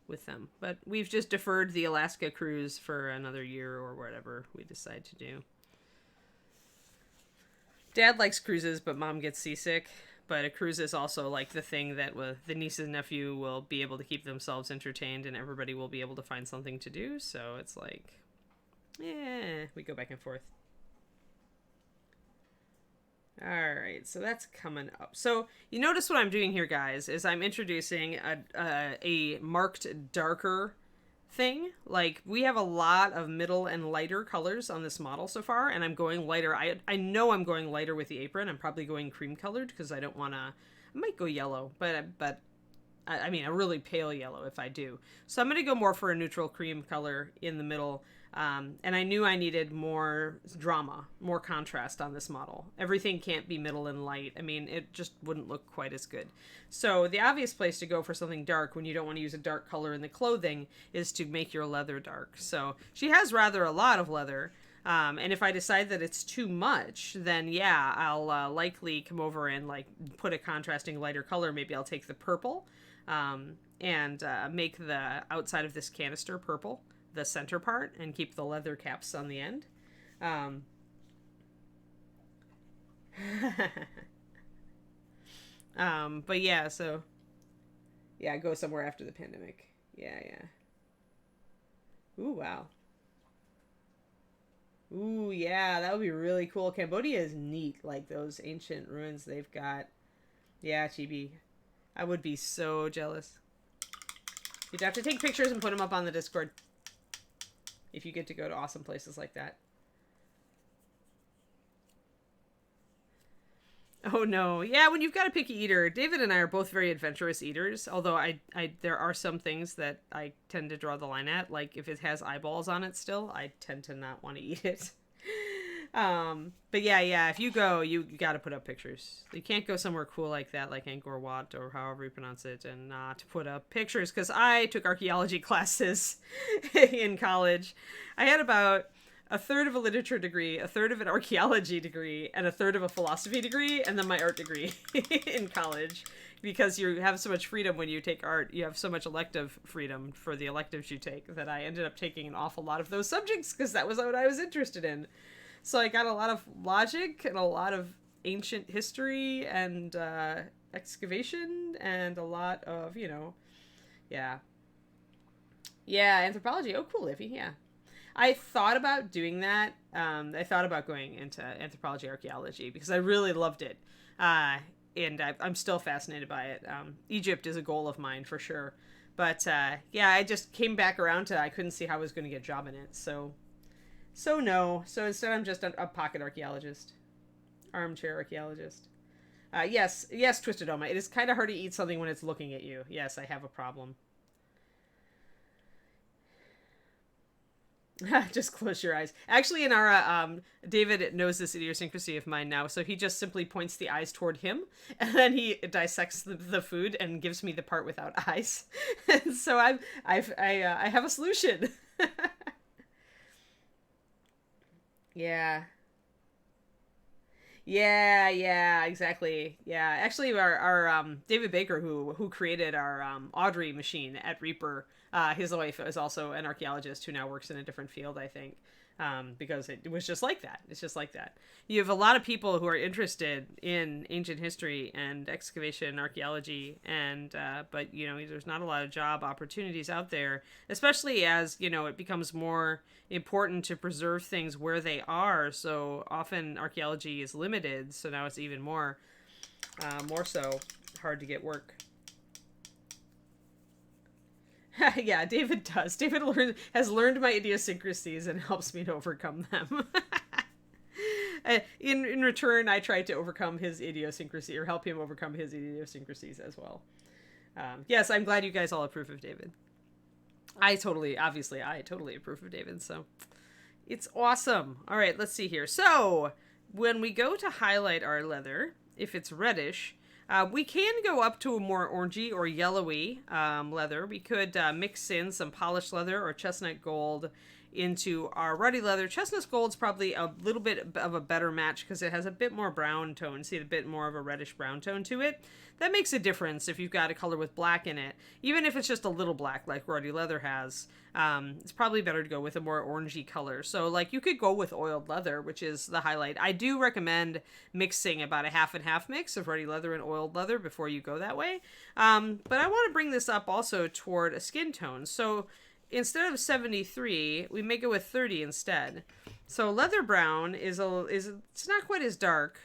with them, but we've just deferred the Alaska cruise for another year or whatever we decide to do. Dad likes cruises, but Mom gets seasick. But a cruise is also like the thing that the niece and nephew will be able to keep themselves entertained, and everybody will be able to find something to do. So it's like, yeah, we go back and forth. All right, so that's coming up. So you notice what I'm doing here, guys, is I'm introducing a marked darker thing. Like, we have a lot of middle and lighter colors on this model so far, and I'm going lighter. I know I'm going lighter with the apron. I'm probably going cream colored because I don't want to. I might go yellow, but I mean a really pale yellow if I do. So I'm going to go more for a neutral cream color in the middle. And I knew I needed more drama, more contrast on this model. Everything can't be middle and light. I mean, it just wouldn't look quite as good. So the obvious place to go for something dark when you don't want to use a dark color in the clothing is to make your leather dark. So she has rather a lot of leather. And if I decide that it's too much, then yeah, I'll likely come over and like put a contrasting lighter color. Maybe I'll take the purple and make the outside of this canister purple, the center part, and keep the leather caps on the end. But yeah, so yeah, go somewhere after the pandemic. Yeah. Ooh, wow. Ooh, yeah, that would be really cool. Cambodia is neat, like those ancient ruins they've got. Yeah, Chibi. I would be so jealous. You'd have to take pictures and put them up on the Discord if you get to go to awesome places like that. Oh no. Yeah, when you've got a picky eater, David and I are both very adventurous eaters, although I there are some things that I tend to draw the line at, like if it has eyeballs on it still, I tend to not want to eat it. But yeah, if you go, you got to put up pictures. You can't go somewhere cool like that, like Angkor Wat or however you pronounce it, and not put up pictures, because I took archaeology classes in college. I had about a third of a literature degree, a third of an archaeology degree, and a third of a philosophy degree, and then my art degree in college. Because you have so much freedom when you take art, you have so much elective freedom for the electives you take, that I ended up taking an awful lot of those subjects because that was what I was interested in. So I got a lot of logic and a lot of ancient history and excavation and a lot of, yeah. Yeah, anthropology. Oh, cool, Livy, yeah. I thought about doing that. I thought about going into anthropology archaeology because I really loved it. And I'm still fascinated by it. Egypt is a goal of mine for sure. But yeah, I just came back around to I couldn't see how I was going to get a job in it. So no. So instead I'm just a pocket archaeologist. Armchair archaeologist. Yes, Twisted Oma. It is kind of hard to eat something when it's looking at you. Yes, I have a problem. Just close your eyes. Actually, in our David knows this idiosyncrasy of mine now, so he just simply points the eyes toward him, and then he dissects the food and gives me the part without eyes. And so I have a solution. Yeah. Yeah, exactly. Yeah, actually, our David Baker, who created our Audrey machine at Reaper, his wife is also an archaeologist who now works in a different field, I think, because it was just like that. It's just like that. You have a lot of people who are interested in ancient history and excavation archaeology, and but there's not a lot of job opportunities out there, especially as it becomes more important to preserve things where they are. So often archaeology is limited, so now it's even more so hard to get work. Yeah, David does. David has learned my idiosyncrasies and helps me to overcome them. In return, I try to overcome his idiosyncrasy, or help him overcome his idiosyncrasies as well. Yes, I'm glad you guys all approve of David. I totally approve of David, so it's awesome. All right, let's see here. So when we go to highlight our leather, if it's reddish, we can go up to a more orangey or yellowy leather. We could mix in some polished leather or chestnut gold into our ruddy leather. Chestnut gold's probably a little bit of a better match because it has a bit more brown tone. See, a bit more of a reddish brown tone to it. That makes a difference if you've got a color with black in it. Even if it's just a little black like ruddy leather has, it's probably better to go with a more orangey color. So like you could go with oiled leather, which is the highlight. I do recommend mixing about a half and half mix of ruddy leather and oiled leather before you go that way. But I want to bring this up also toward a skin tone. So instead of 73, we make it with 30 instead. So leather brown is it's not quite as dark,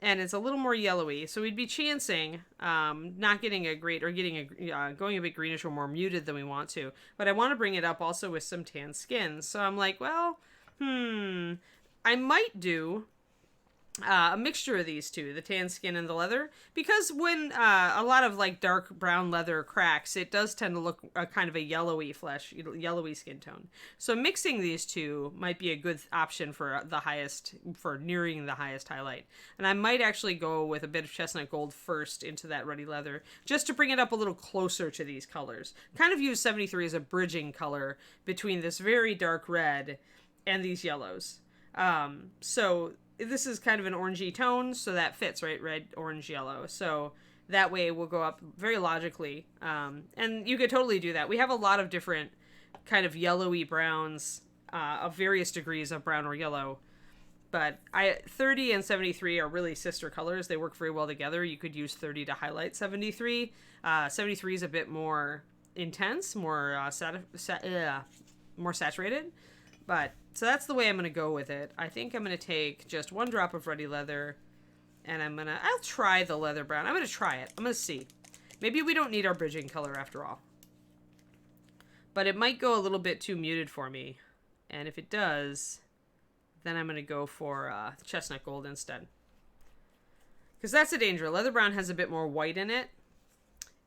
and it's a little more yellowy. So we'd be chancing not getting a great, or getting going a bit greenish or more muted than we want to. But I want to bring it up also with some tan skin. So I'm like, well, I might do a mixture of these two, the tan skin and the leather, because when a lot of like dark brown leather cracks, it does tend to look kind of a yellowy flesh, yellowy skin tone. So mixing these two might be a good option for nearing the highest highlight. And I might actually go with a bit of chestnut gold first into that ruddy leather, just to bring it up a little closer to these colors. Kind of use 73 as a bridging color between this very dark red and these yellows. So this is kind of an orangey tone, so that fits, right? Red, orange, yellow. So that way we'll go up very logically. And you could totally do that. We have a lot of different kind of yellowy browns of various degrees of brown or yellow. But 30 and 73 are really sister colors. They work very well together. You could use 30 to highlight 73. 73 is a bit more intense, more saturated. But so that's the way I'm going to go with it. I think I'm going to take just 1 drop of ruddy leather, and I'll try the leather brown. I'm going to try it. I'm going to see. Maybe we don't need our bridging color after all. But it might go a little bit too muted for me. And if it does, then I'm going to go for chestnut gold instead. Because that's the danger. Leather brown has a bit more white in it.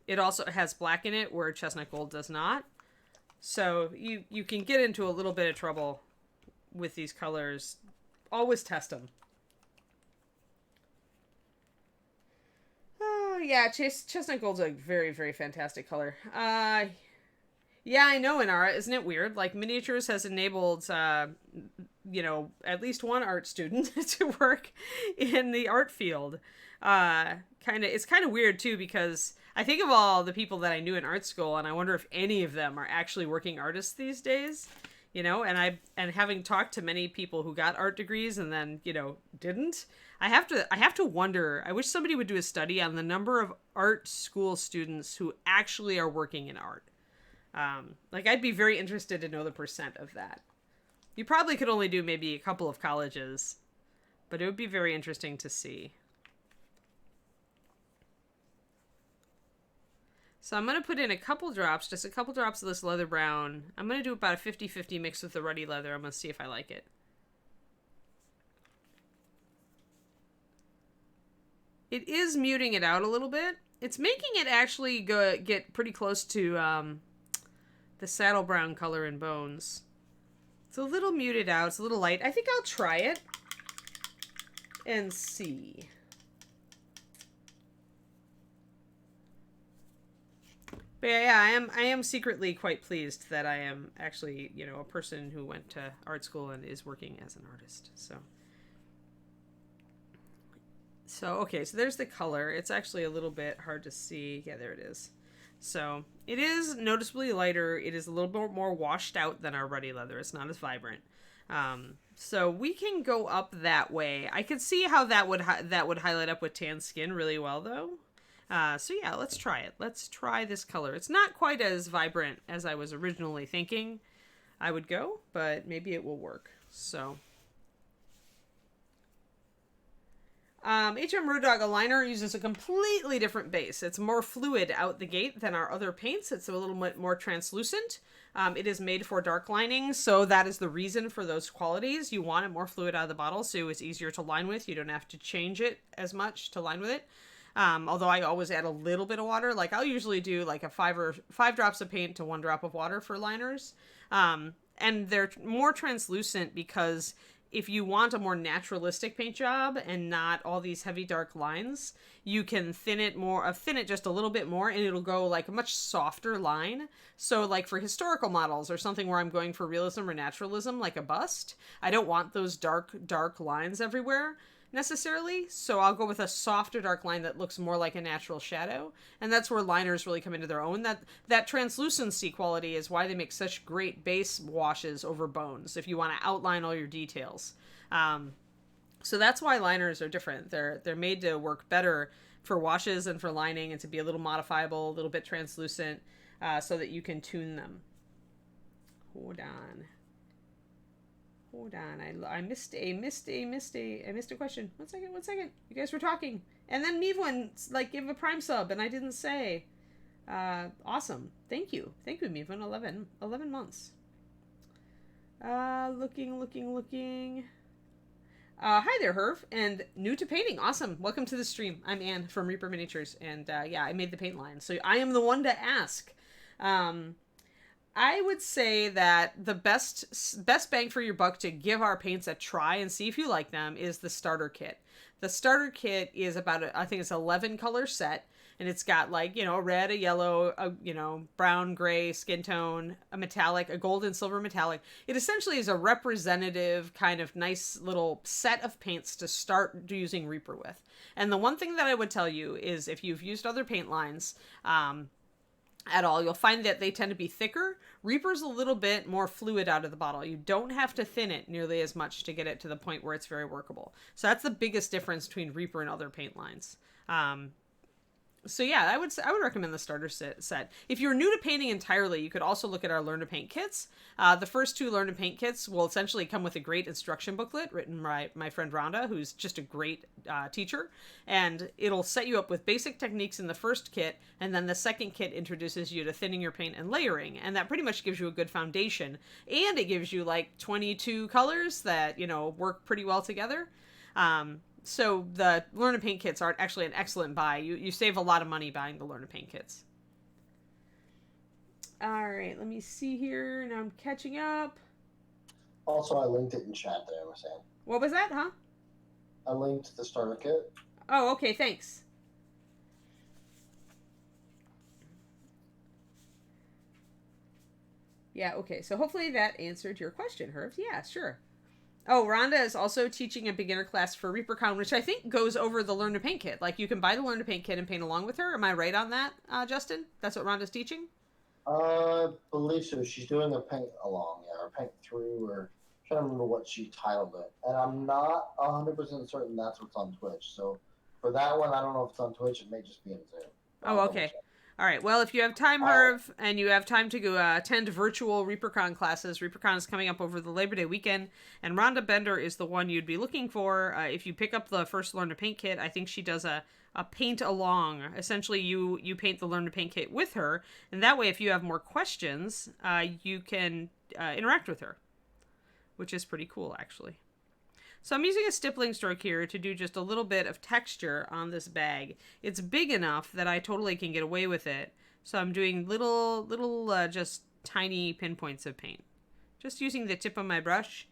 It also has black in it, where chestnut gold does not. So you can get into a little bit of trouble with these colors. Always test them. Oh, yeah, chestnut gold's a very, very fantastic color. Yeah, I know, Inara. Isn't it weird? Like, miniatures has enabled, you know, at least one art student to work in the art field. It's kind of weird, too, because I think of all the people that I knew in art school, and I wonder if any of them are actually working artists these days, you know, and having talked to many people who got art degrees and then, you know, didn't, I have to wonder, I wish somebody would do a study on the number of art school students who actually are working in art. Like, I'd be very interested to know the percent of that. You probably could only do maybe a couple of colleges, but it would be very interesting to see. So I'm going to put in a couple drops, just a couple drops of this leather brown. I'm going to do about a 50-50 mix with the ruddy leather. I'm going to see if I like it. It is muting it out a little bit. It's making it actually get pretty close to the saddle brown color in bones. It's a little muted out. It's a little light. I think I'll try it and see. But yeah, I am secretly quite pleased that I am actually, you know, a person who went to art school and is working as an artist. So okay, so there's the color. It's actually a little bit hard to see. Yeah, there it is. So it is noticeably lighter. It is a little bit more washed out than our ruddy leather. It's not as vibrant. So we can go up that way. I could see how that would highlight up with tan skin really well, though. So yeah, let's try it. Let's try this color. It's not quite as vibrant as I was originally thinking I would go, but maybe it will work. So HM Road Dog Aligner uses a completely different base. It's more fluid out the gate than our other paints. It's a little bit more translucent. It is made for dark lining, so that is the reason for those qualities. You want it more fluid out of the bottle, so it's easier to line with. You don't have to change it as much to line with it. Although I always add a little bit of water. Like, I'll usually do like a 5 drops of paint to 1 drop of water for liners. And they're more translucent because if you want a more naturalistic paint job and not all these heavy dark lines, you can thin it just a little bit more, and it'll go like a much softer line. So like for historical models or something where I'm going for realism or naturalism, like a bust, I don't want those dark lines everywhere necessarily, so I'll go with a softer dark line that looks more like a natural shadow, and that's where liners really come into their own. That translucency quality is why they make such great base washes over bones if you want to outline all your details. So that's why liners are different. They're made to work better for washes and for lining, and to be a little modifiable, a little bit translucent, so that you can tune them. Hold on. I missed a question. One second. You guys were talking. And then Mevwin, like, give a Prime sub, and I didn't say. Awesome. Thank you, Mevwin. 11 months. Looking. Hi there, Herv, and new to painting. Awesome. Welcome to the stream. I'm Anne from Reaper Miniatures, and yeah, I made the paint line, so I am the one to ask. Um, I would say that the best bang for your buck to give our paints a try and see if you like them is the starter kit. The starter kit is I think it's 11 color set, and it's got like, a red, a yellow, a, brown, gray, skin tone, a metallic, a gold and silver metallic. It essentially is a representative kind of nice little set of paints to start using Reaper with. And the one thing that I would tell you is if you've used other paint lines, at all, you'll find that they tend to be thicker. Reaper's a little bit more fluid out of the bottle. You don't have to thin it nearly as much to get it to the point where it's very workable. So that's the biggest difference between Reaper and other paint lines. So yeah, I would recommend the starter set. If you're new to painting entirely, you could also look at our Learn to Paint kits. The first two Learn to Paint kits will essentially come with a great instruction booklet written by my friend Rhonda, who's just a great teacher. And it'll set you up with basic techniques in the first kit, and then the second kit introduces you to thinning your paint and layering. And that pretty much gives you a good foundation. And it gives you like 22 colors that, work pretty well together. So the Learn to Paint kits are actually an excellent buy. You save a lot of money buying the Learn to Paint kits. All right, let me see here. Now I'm catching up. Also, I linked it in chat there, Sam. What was that, huh? I linked the starter kit. Oh, okay, thanks. Yeah, okay. So hopefully that answered your question, Herb. Yeah, sure. Oh, Rhonda is also teaching a beginner class for ReaperCon, which I think goes over the Learn to Paint kit. Like, you can buy the Learn to Paint kit and paint along with her. Am I right on that, Justin? That's what Rhonda's teaching? I believe so. She's doing a paint along, or paint through, or I'm trying to remember what she titled it. And I'm not 100% certain that's what's on Twitch. So for that one, I don't know if it's on Twitch. It may just be in Zoom. Oh, okay. All right. Well, if you have time, Herv, and you have time to go attend virtual ReaperCon classes, ReaperCon is coming up over the Labor Day weekend, and Rhonda Bender is the one you'd be looking for. If you pick up the first Learn to Paint kit, I think she does a paint along. Essentially, you paint the Learn to Paint kit with her, and that way, if you have more questions, you can interact with her, which is pretty cool, actually. So I'm using a stippling stroke here to do just a little bit of texture on this bag. It's big enough that I totally can get away with it. So I'm doing little just tiny pinpoints of paint. Just using the tip of my brush,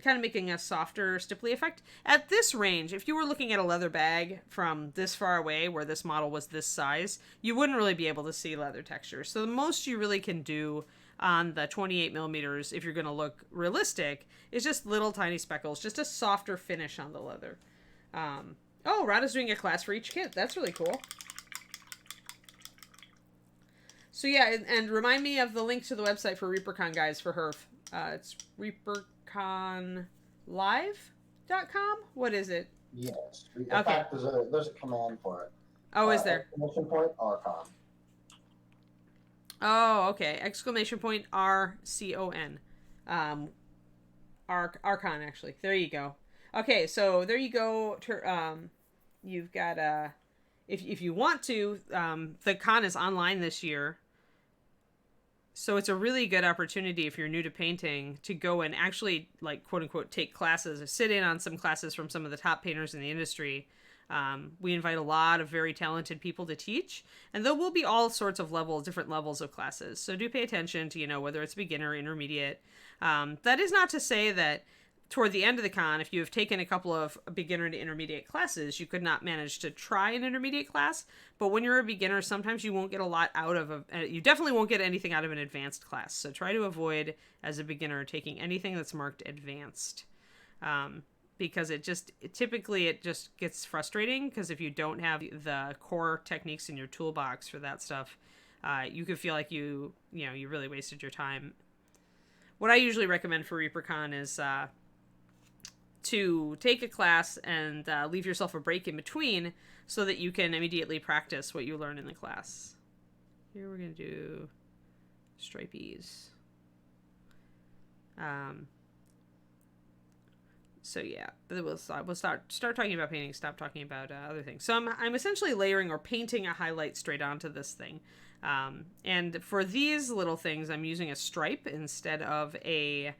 kind of making a softer stipply effect. At this range, if you were looking at a leather bag from this far away, where this model was this size, you wouldn't really be able to see leather texture. So the most you really can do on the 28 millimeters, if you're going to look realistic, is just little tiny speckles, just a softer finish on the leather. Oh, Rhonda's doing a class for each kit. That's really cool. So yeah, and remind me of the link to the website for ReaperCon, guys, for Herf. It's reaperconlive.com? What is it? Yes. In Okay. fact, there's a command for it. Oh, is there? Exclamation point Archon. Oh, okay. Exclamation point RCON. Archon, actually. There you go. Okay, so there you go. You've got if you want to, the con is online this year. So it's a really good opportunity if you're new to painting to go and actually, like, quote unquote, take classes or sit in on some classes from some of the top painters in the industry. We invite a lot of very talented people to teach, and there will be all sorts of different levels of classes. So do pay attention to, whether it's beginner, intermediate. That is not to say that toward the end of the con, if you have taken a couple of beginner to intermediate classes, you could not manage to try an intermediate class. But when you're a beginner, sometimes you won't get a lot out of you definitely won't get anything out of an advanced class. So try to avoid, as a beginner, taking anything that's marked advanced. Because it typically just gets frustrating, because if you don't have the core techniques in your toolbox for that stuff, you could feel like you really wasted your time. What I usually recommend for ReaperCon is to take a class and leave yourself a break in between so that you can immediately practice what you learn in the class. Here we're going to do stripies. So yeah, we'll start talking about painting, stop talking about other things. So I'm essentially layering or painting a highlight straight onto this thing. And for these little things, I'm using a stripe instead of a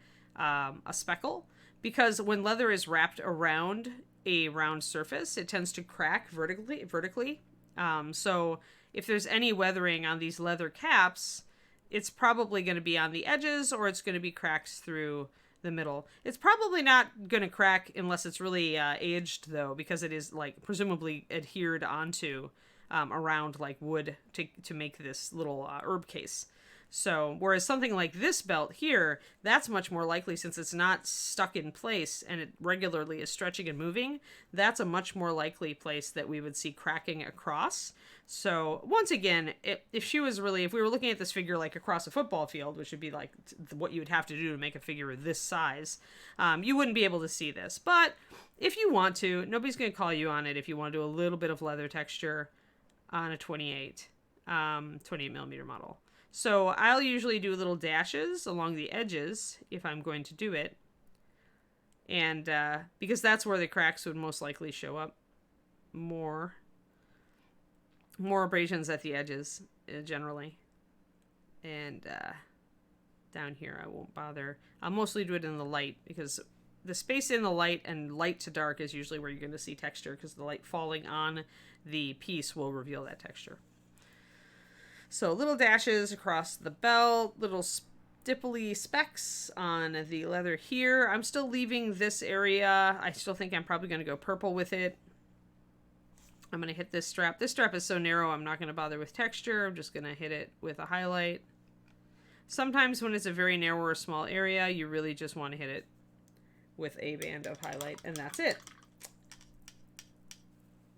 speckle, because when leather is wrapped around a round surface, it tends to crack vertically. So if there's any weathering on these leather caps, it's probably going to be on the edges, or it's going to be cracked through the middle. It's probably not going to crack unless it's really aged, though, because it is like presumably adhered onto around like wood to make this little herb case. So whereas something like this belt here, that's much more likely, since it's not stuck in place and it regularly is stretching and moving. That's a much more likely place that we would see cracking across. So once again, if we were looking at this figure like across a football field, which would be like what you would have to do to make a figure this size, you wouldn't be able to see this. But if you want to, nobody's going to call you on it if you want to do a little bit of leather texture on a 28 millimeter model. So I'll usually do little dashes along the edges if I'm going to do it. And because that's where the cracks would most likely show up more. More abrasions at the edges, generally. And down here I won't bother. I'll mostly do it in the light, because the space in the light and light to dark is usually where you're going to see texture, because the light falling on the piece will reveal that texture. So little dashes across the belt, little stipply specks on the leather here. I'm still leaving this area. I still think I'm probably going to go purple with it. I'm going to hit this strap. This strap is so narrow, I'm not going to bother with texture. I'm just going to hit it with a highlight. Sometimes when it's a very narrow or small area, you really just want to hit it with a band of highlight, and that's it.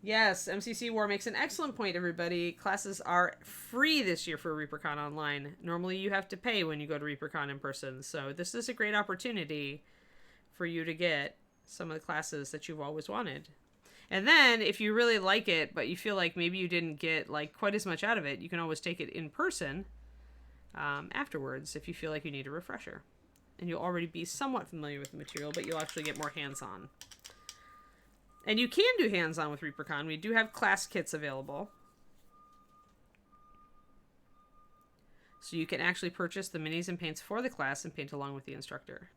Yes, MCC War makes an excellent point, everybody. Classes are free this year for ReaperCon Online. Normally you have to pay when you go to ReaperCon in person, so this is a great opportunity for you to get some of the classes that you've always wanted. And then, if you really like it, but you feel like maybe you didn't get like quite as much out of it, you can always take it in person afterwards if you feel like you need a refresher. And you'll already be somewhat familiar with the material, but you'll actually get more hands-on. And you can do hands-on with ReaperCon. We do have class kits available. So you can actually purchase the minis and paints for the class and paint along with the instructor,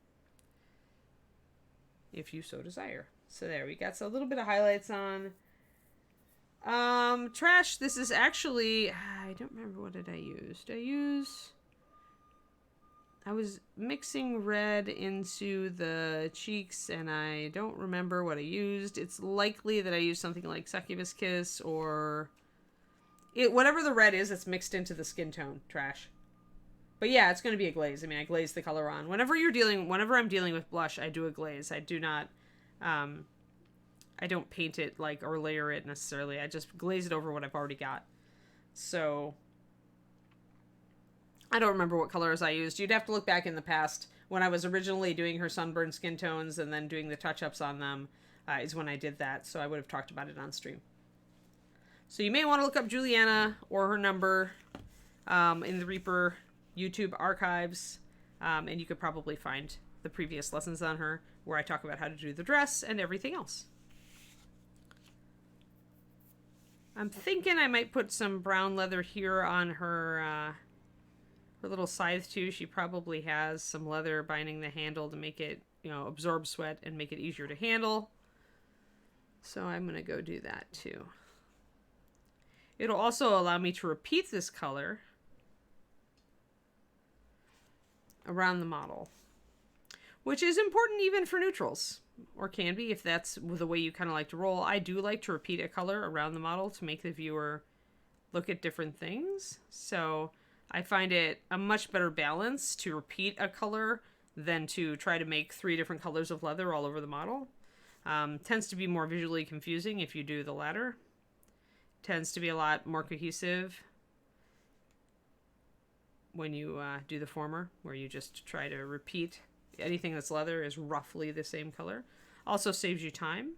if you so desire. So there, we got a little bit of highlights on. Trash, this is actually, I don't remember, what did I use? I was mixing red into the cheeks, and I don't remember what I used. It's likely that I used something like Succubus Kiss, or whatever the red is that's mixed into the skin tone. Trash. But yeah, it's going to be a glaze. I mean, I glaze the color on. Whenever I'm dealing with blush, I do a glaze. I do not, I don't paint it or layer it necessarily. I just glaze it over what I've already got. So I don't remember what colors I used. You'd have to look back in the past. When I was originally doing her sunburned skin tones and then doing the touch-ups on them is when I did that. So I would have talked about it on stream. So you may want to look up Juliana or her number in the Reaper YouTube archives. And you could probably find the previous lessons on her where I talk about how to do the dress and everything else. I'm thinking I might put some brown leather here on her little scythe too. She probably has some leather binding the handle to make it, absorb sweat and make it easier to handle. So I'm going to go do that too. It'll also allow me to repeat this color around the model, which is important even for neutrals, or can be if that's the way you kind of like to roll. I do like to repeat a color around the model to make the viewer look at different things. So I find it a much better balance to repeat a color than to try to make 3 different colors of leather all over the model. Tends to be more visually confusing if you do the latter. Tends to be a lot more cohesive when you do the former, where you just try to repeat anything that's leather is roughly the same color. Also saves you time.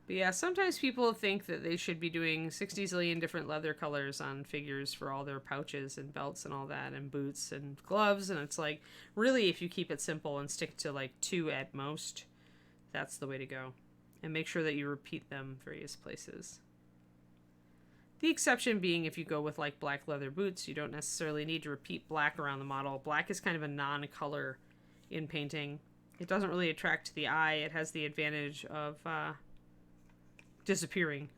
But yeah, sometimes people think that they should be doing 60 zillion different leather colors on figures for all their pouches and belts and all that, and boots and gloves, and it's like, really, if you keep it simple and stick to 2 at most, that's the way to go. And make sure that you repeat them various places. The exception being if you go with like black leather boots, you don't necessarily need to repeat black around the model. Black is kind of a non-color in painting. It doesn't really attract the eye. It has the advantage of disappearing.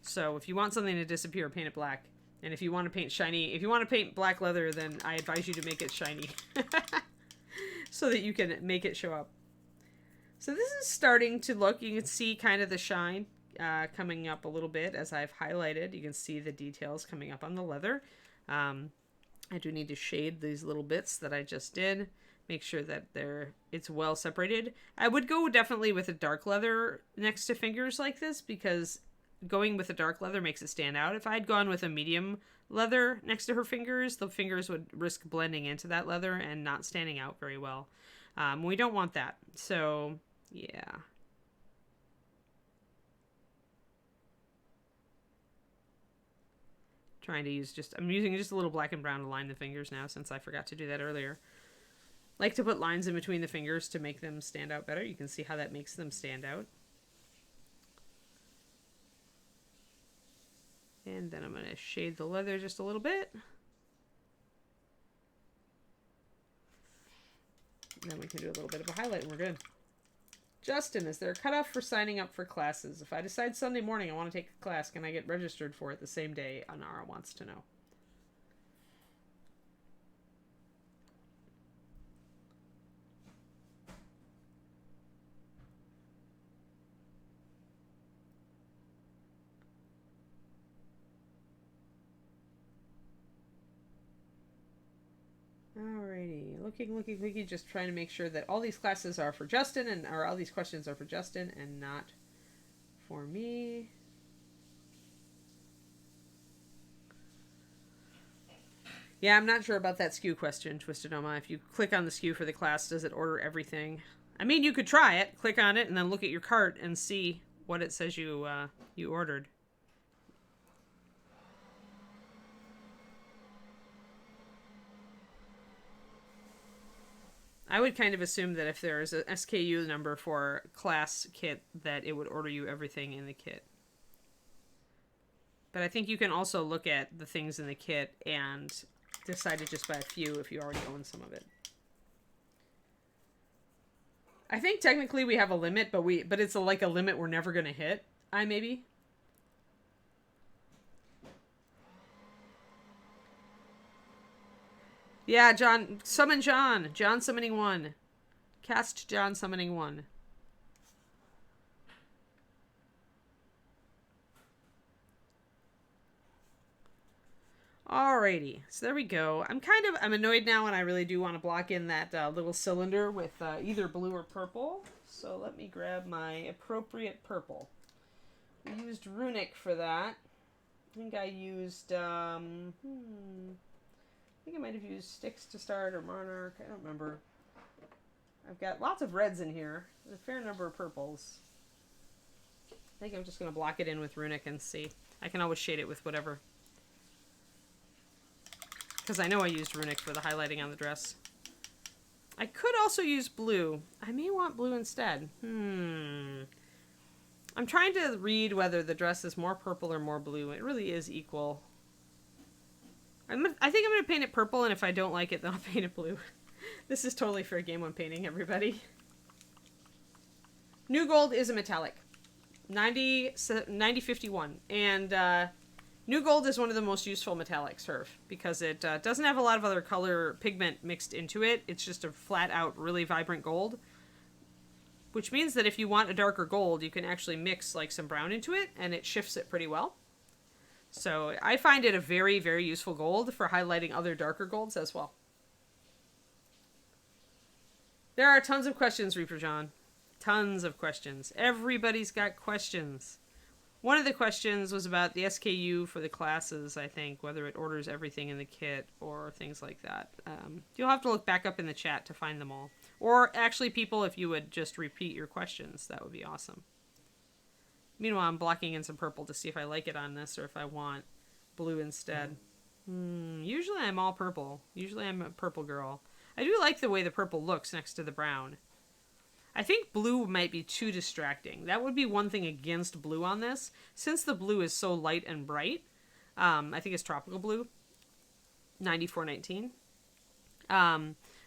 So if you want something to disappear, paint it black. And if you want to paint shiny, if you want to paint black leather, then I advise you to make it shiny. So that you can make it show up. So this is starting to look, you can see kind of the shine coming up a little bit as I've highlighted. You can see the details coming up on the leather. I do need to shade these little bits that I just did. Make sure that it's well separated. I would go definitely with a dark leather next to fingers like this, because going with a dark leather makes it stand out. If I had gone with a medium leather next to her fingers, the fingers would risk blending into that leather and not standing out very well. We don't want that. So, yeah. I'm using just a little black and brown to line the fingers now, since I forgot to do that earlier. Like to put lines in between the fingers to make them stand out better. You can see how that makes them stand out. And then I'm going to shade the leather just a little bit. And then we can do a little bit of a highlight and we're good. Justin, is there a cutoff for signing up for classes? If I decide Sunday morning I want to take a class, can I get registered for it the same day? Anara wants to know. Alrighty, looking, just trying to make sure that all these classes are for Justin, or all these questions are for Justin and not for me. Yeah, I'm not sure about that SKU question, Twisted Oma. If you click on the SKU for the class, does it order everything? I mean, you could try it, click on it, and then look at your cart and see what it says you ordered. I would kind of assume that if there is a SKU number for class kit, that it would order you everything in the kit. But I think you can also look at the things in the kit and decide to just buy a few if you already own some of it. I think technically we have a limit, but it's like a limit we're never going to hit. Maybe. Yeah, John. Summon John. John summoning 1. Cast John summoning 1. Alrighty. So there we go. I'm annoyed now, and I really do want to block in that little cylinder with either blue or purple. So let me grab my appropriate purple. We used Runic for that. I think I used, I think I might have used Sticks to start, or Monarch. I don't remember. I've got lots of reds in here. A fair number of purples. I think I'm just going to block it in with Runic and see. I can always shade it with whatever. Because I know I used Runic for the highlighting on the dress. I could also use blue. I may want blue instead. I'm trying to read whether the dress is more purple or more blue. It really is equal. I think I'm going to paint it purple, and if I don't like it, then I'll paint it blue. This is totally fair game when painting, everybody. New Gold is a metallic. 9051. And New Gold is one of the most useful metallics, Herf, because it doesn't have a lot of other color pigment mixed into it. It's just a flat-out, really vibrant gold. Which means that if you want a darker gold, you can actually mix like some brown into it, and it shifts it pretty well. So I find it a very, very useful gold for highlighting other darker golds as well. There are tons of questions, Reaper John. Tons of questions. Everybody's got questions. One of the questions was about the SKU for the classes, I think, whether it orders everything in the kit or things like that. You'll have to look back up in the chat to find them all. Or actually, people, if you would just repeat your questions, that would be awesome. Meanwhile, I'm blocking in some purple to see if I like it on this or if I want blue instead. Usually I'm all purple. Usually I'm a purple girl. I do like the way the purple looks next to the brown. I think blue might be too distracting. That would be one thing against blue on this. Since the blue is so light and bright, I think it's tropical blue, 9419.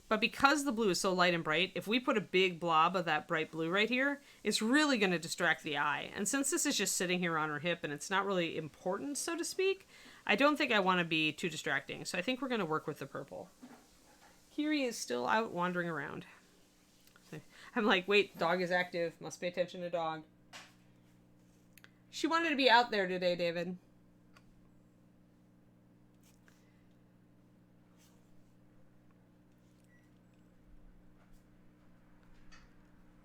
But because the blue is so light and bright, if we put a big blob of that bright blue right here, it's really going to distract the eye. And since this is just sitting here on her hip and it's not really important, so to speak, I don't think I want to be too distracting. So I think we're going to work with the purple. Kiri is still out wandering around. I'm like, wait, dog is active. Must pay attention to dog. She wanted to be out there today, David.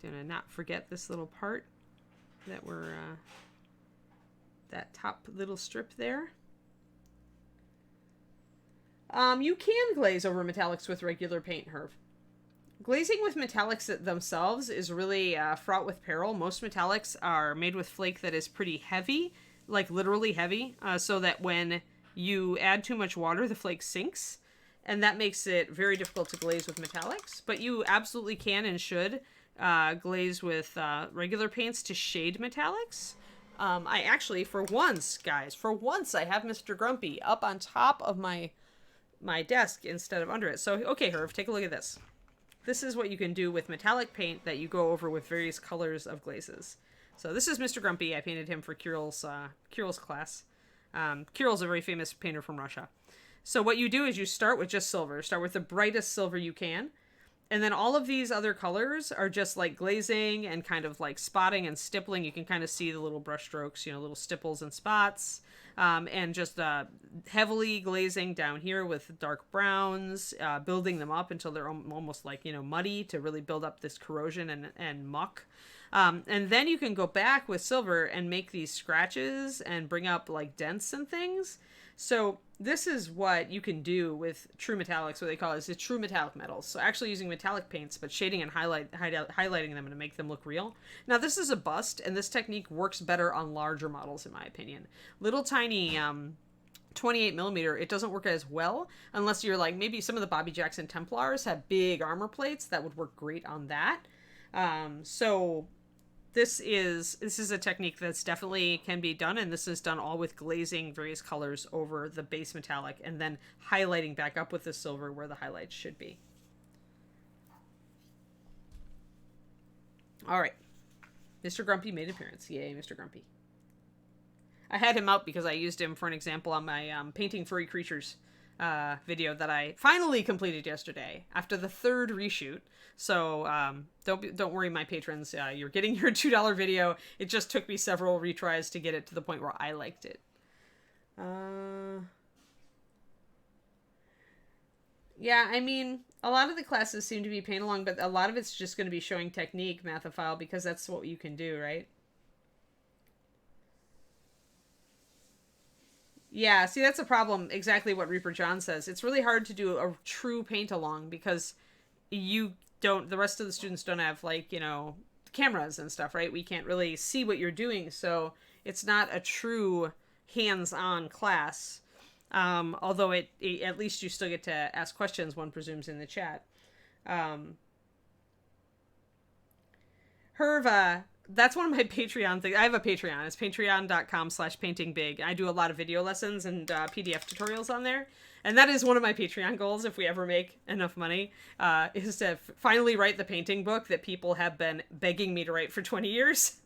Gonna not forget this little part that we're, that top little strip there. You can glaze over metallics with regular paint, Herb. Glazing with metallics themselves is really fraught with peril. Most metallics are made with flake that is pretty heavy, like literally heavy, so that when you add too much water, the flake sinks, and that makes it very difficult to glaze with metallics. But you absolutely can and should glaze with regular paints to shade metallics. I actually, for once, guys, I have Mr. Grumpy up on top of my desk instead of under it. So, okay, Herb, take a look at this. This is what you can do with metallic paint that you go over with various colors of glazes. So this is Mr. Grumpy. I painted him for Kirill's class. Kirill's a very famous painter from Russia. So what you do is you start with just silver. Start with the brightest silver you can. And then all of these other colors are just like glazing and kind of like spotting and stippling. You can kind of see the little brush strokes, you know, little stipples and spots. And just heavily glazing down here with dark browns, building them up until they're almost like, you know, muddy to really build up this corrosion and muck. And then you can go back with silver and make these scratches and bring up like dents and things. So this is what you can do with true metallics, what they call it is true metallic metals. So actually using metallic paints, but shading and highlighting them to make them look real. Now this is a bust, and this technique works better on larger models, in my opinion. Little tiny 28 millimeter, it doesn't work as well unless you're like, maybe some of the Bobby Jackson Templars have big armor plates that would work great on that. So this is a technique that's definitely can be done, and this is done all with glazing various colors over the base metallic and then highlighting back up with the silver where the highlights should be. All right. Mr. Grumpy made an appearance. Yay, Mr. Grumpy. I had him out because I used him for an example on my painting furry creatures video that I finally completed yesterday after the third reshoot. So don't worry, my patrons. You're getting your $2 video. It just took me several retries to get it to the point where I liked it. Yeah, I mean, a lot of the classes seem to be paint along, but a lot of it's just going to be showing technique, Mathophile, because that's what you can do, right? Yeah, see, that's a problem. Exactly what Reaper John says. It's really hard to do a true paint along because the rest of the students don't have, like, you know, cameras and stuff, right? We can't really see what you're doing, so it's not a true hands-on class. Although at least you still get to ask questions, one presumes, in the chat. Herva, that's one of my Patreon things. I have a Patreon. It's patreon.com/paintingbig. I do a lot of video lessons and PDF tutorials on there. And that is one of my Patreon goals, if we ever make enough money, is to finally write the painting book that people have been begging me to write for 20 years.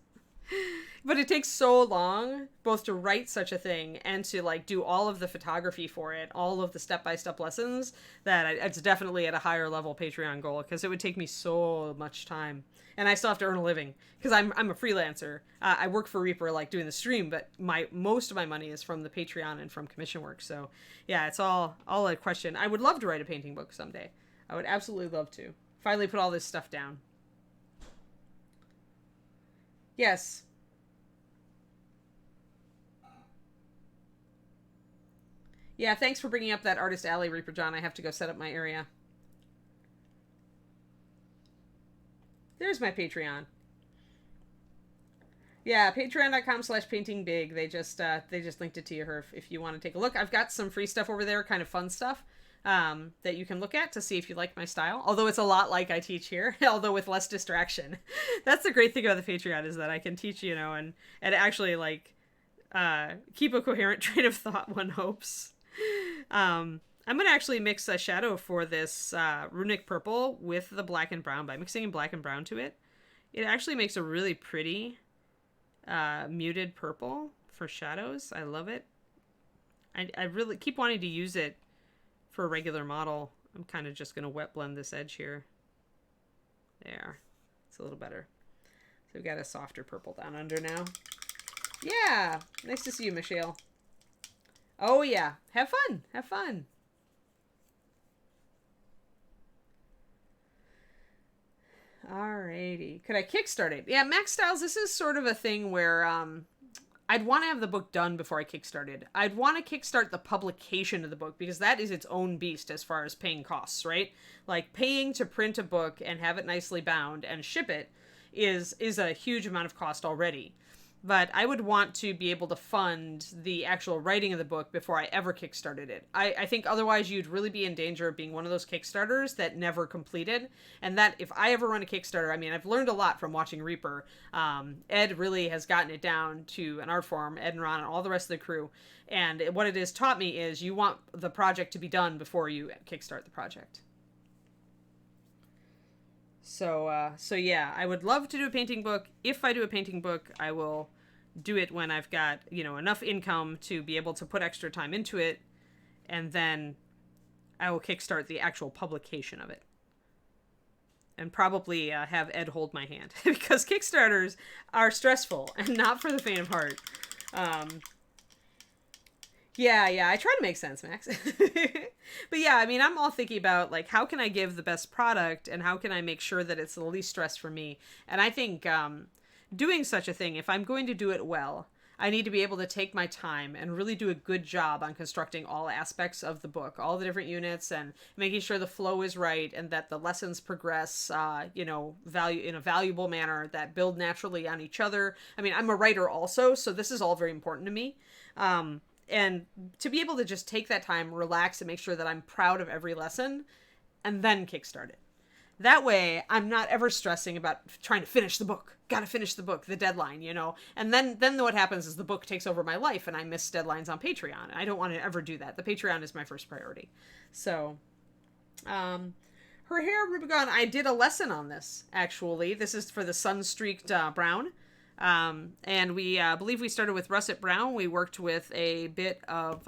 But it takes so long, both to write such a thing and to, like, do all of the photography for it, all of the step-by-step lessons, that it's definitely at a higher level Patreon goal, because it would take me so much time. And I still have to earn a living, because I'm a freelancer. I work for Reaper, like, doing the stream, but most of my money is from the Patreon and from commission work. So, yeah, it's all a question. I would love to write a painting book someday. I would absolutely love to. Finally put all this stuff down. Yes. Yeah, thanks for bringing up that Artist Alley, Reaper John. I have to go set up my area. There's my Patreon. Yeah, patreon.com/paintingbig. They just linked it to you, Herf, if you want to take a look. I've got some free stuff over there, kind of fun stuff. that you can look at to see if you like my style. Although it's a lot like I teach here, although with less distraction. That's the great thing about the Patreon, is that I can teach, and actually like keep a coherent train of thought, one hopes. I'm going to actually mix a shadow for this runic purple with the black and brown. By mixing in black and brown to it, it actually makes a really pretty muted purple for shadows. I love it. I really keep wanting to use it for a regular model. I'm kind of just going to wet blend this edge here. There. It's a little better. So we've got a softer purple down under now. Yeah. Nice to see you, Michelle. Oh, yeah. Have fun. Have fun. Alrighty. Could I kickstart it? Yeah, Max Styles, this is sort of a thing where I'd want to have the book done before I kickstarted. I'd want to kickstart the publication of the book, because that is its own beast as far as paying costs, right? Like, paying to print a book and have it nicely bound and ship it is a huge amount of cost already. But I would want to be able to fund the actual writing of the book before I ever kickstarted it. I think otherwise you'd really be in danger of being one of those Kickstarters that never completed. And that if I ever run a Kickstarter, I mean, I've learned a lot from watching Reaper. Ed really has gotten it down to an art form, Ed and Ron and all the rest of the crew. And what it has taught me is you want the project to be done before you kickstart the project. So yeah, I would love to do a painting book. If I do a painting book, I will do it when I've got, enough income to be able to put extra time into it, and then I will kickstart the actual publication of it. And probably have Ed hold my hand, because Kickstarters are stressful and not for the faint of heart. Yeah, I try to make sense, Max. But yeah, I mean, I'm all thinking about, like, how can I give the best product, and how can I make sure that it's the least stress for me? And I think doing such a thing, if I'm going to do it well, I need to be able to take my time and really do a good job on constructing all aspects of the book, all the different units, and making sure the flow is right, and that the lessons progress, value in a valuable manner, that build naturally on each other. I mean, I'm a writer also, so this is all very important to me. And to be able to just take that time, relax, and make sure that I'm proud of every lesson, and then kickstart it. That way, I'm not ever stressing about trying to finish the book. Gotta finish the book, the deadline, And then what happens is the book takes over my life, and I miss deadlines on Patreon. I don't want to ever do that. The Patreon is my first priority. So, her hair, Rubicon, I did a lesson on this, actually. This is for the sun-streaked brown. And we believe we started with russet brown. We worked with a bit of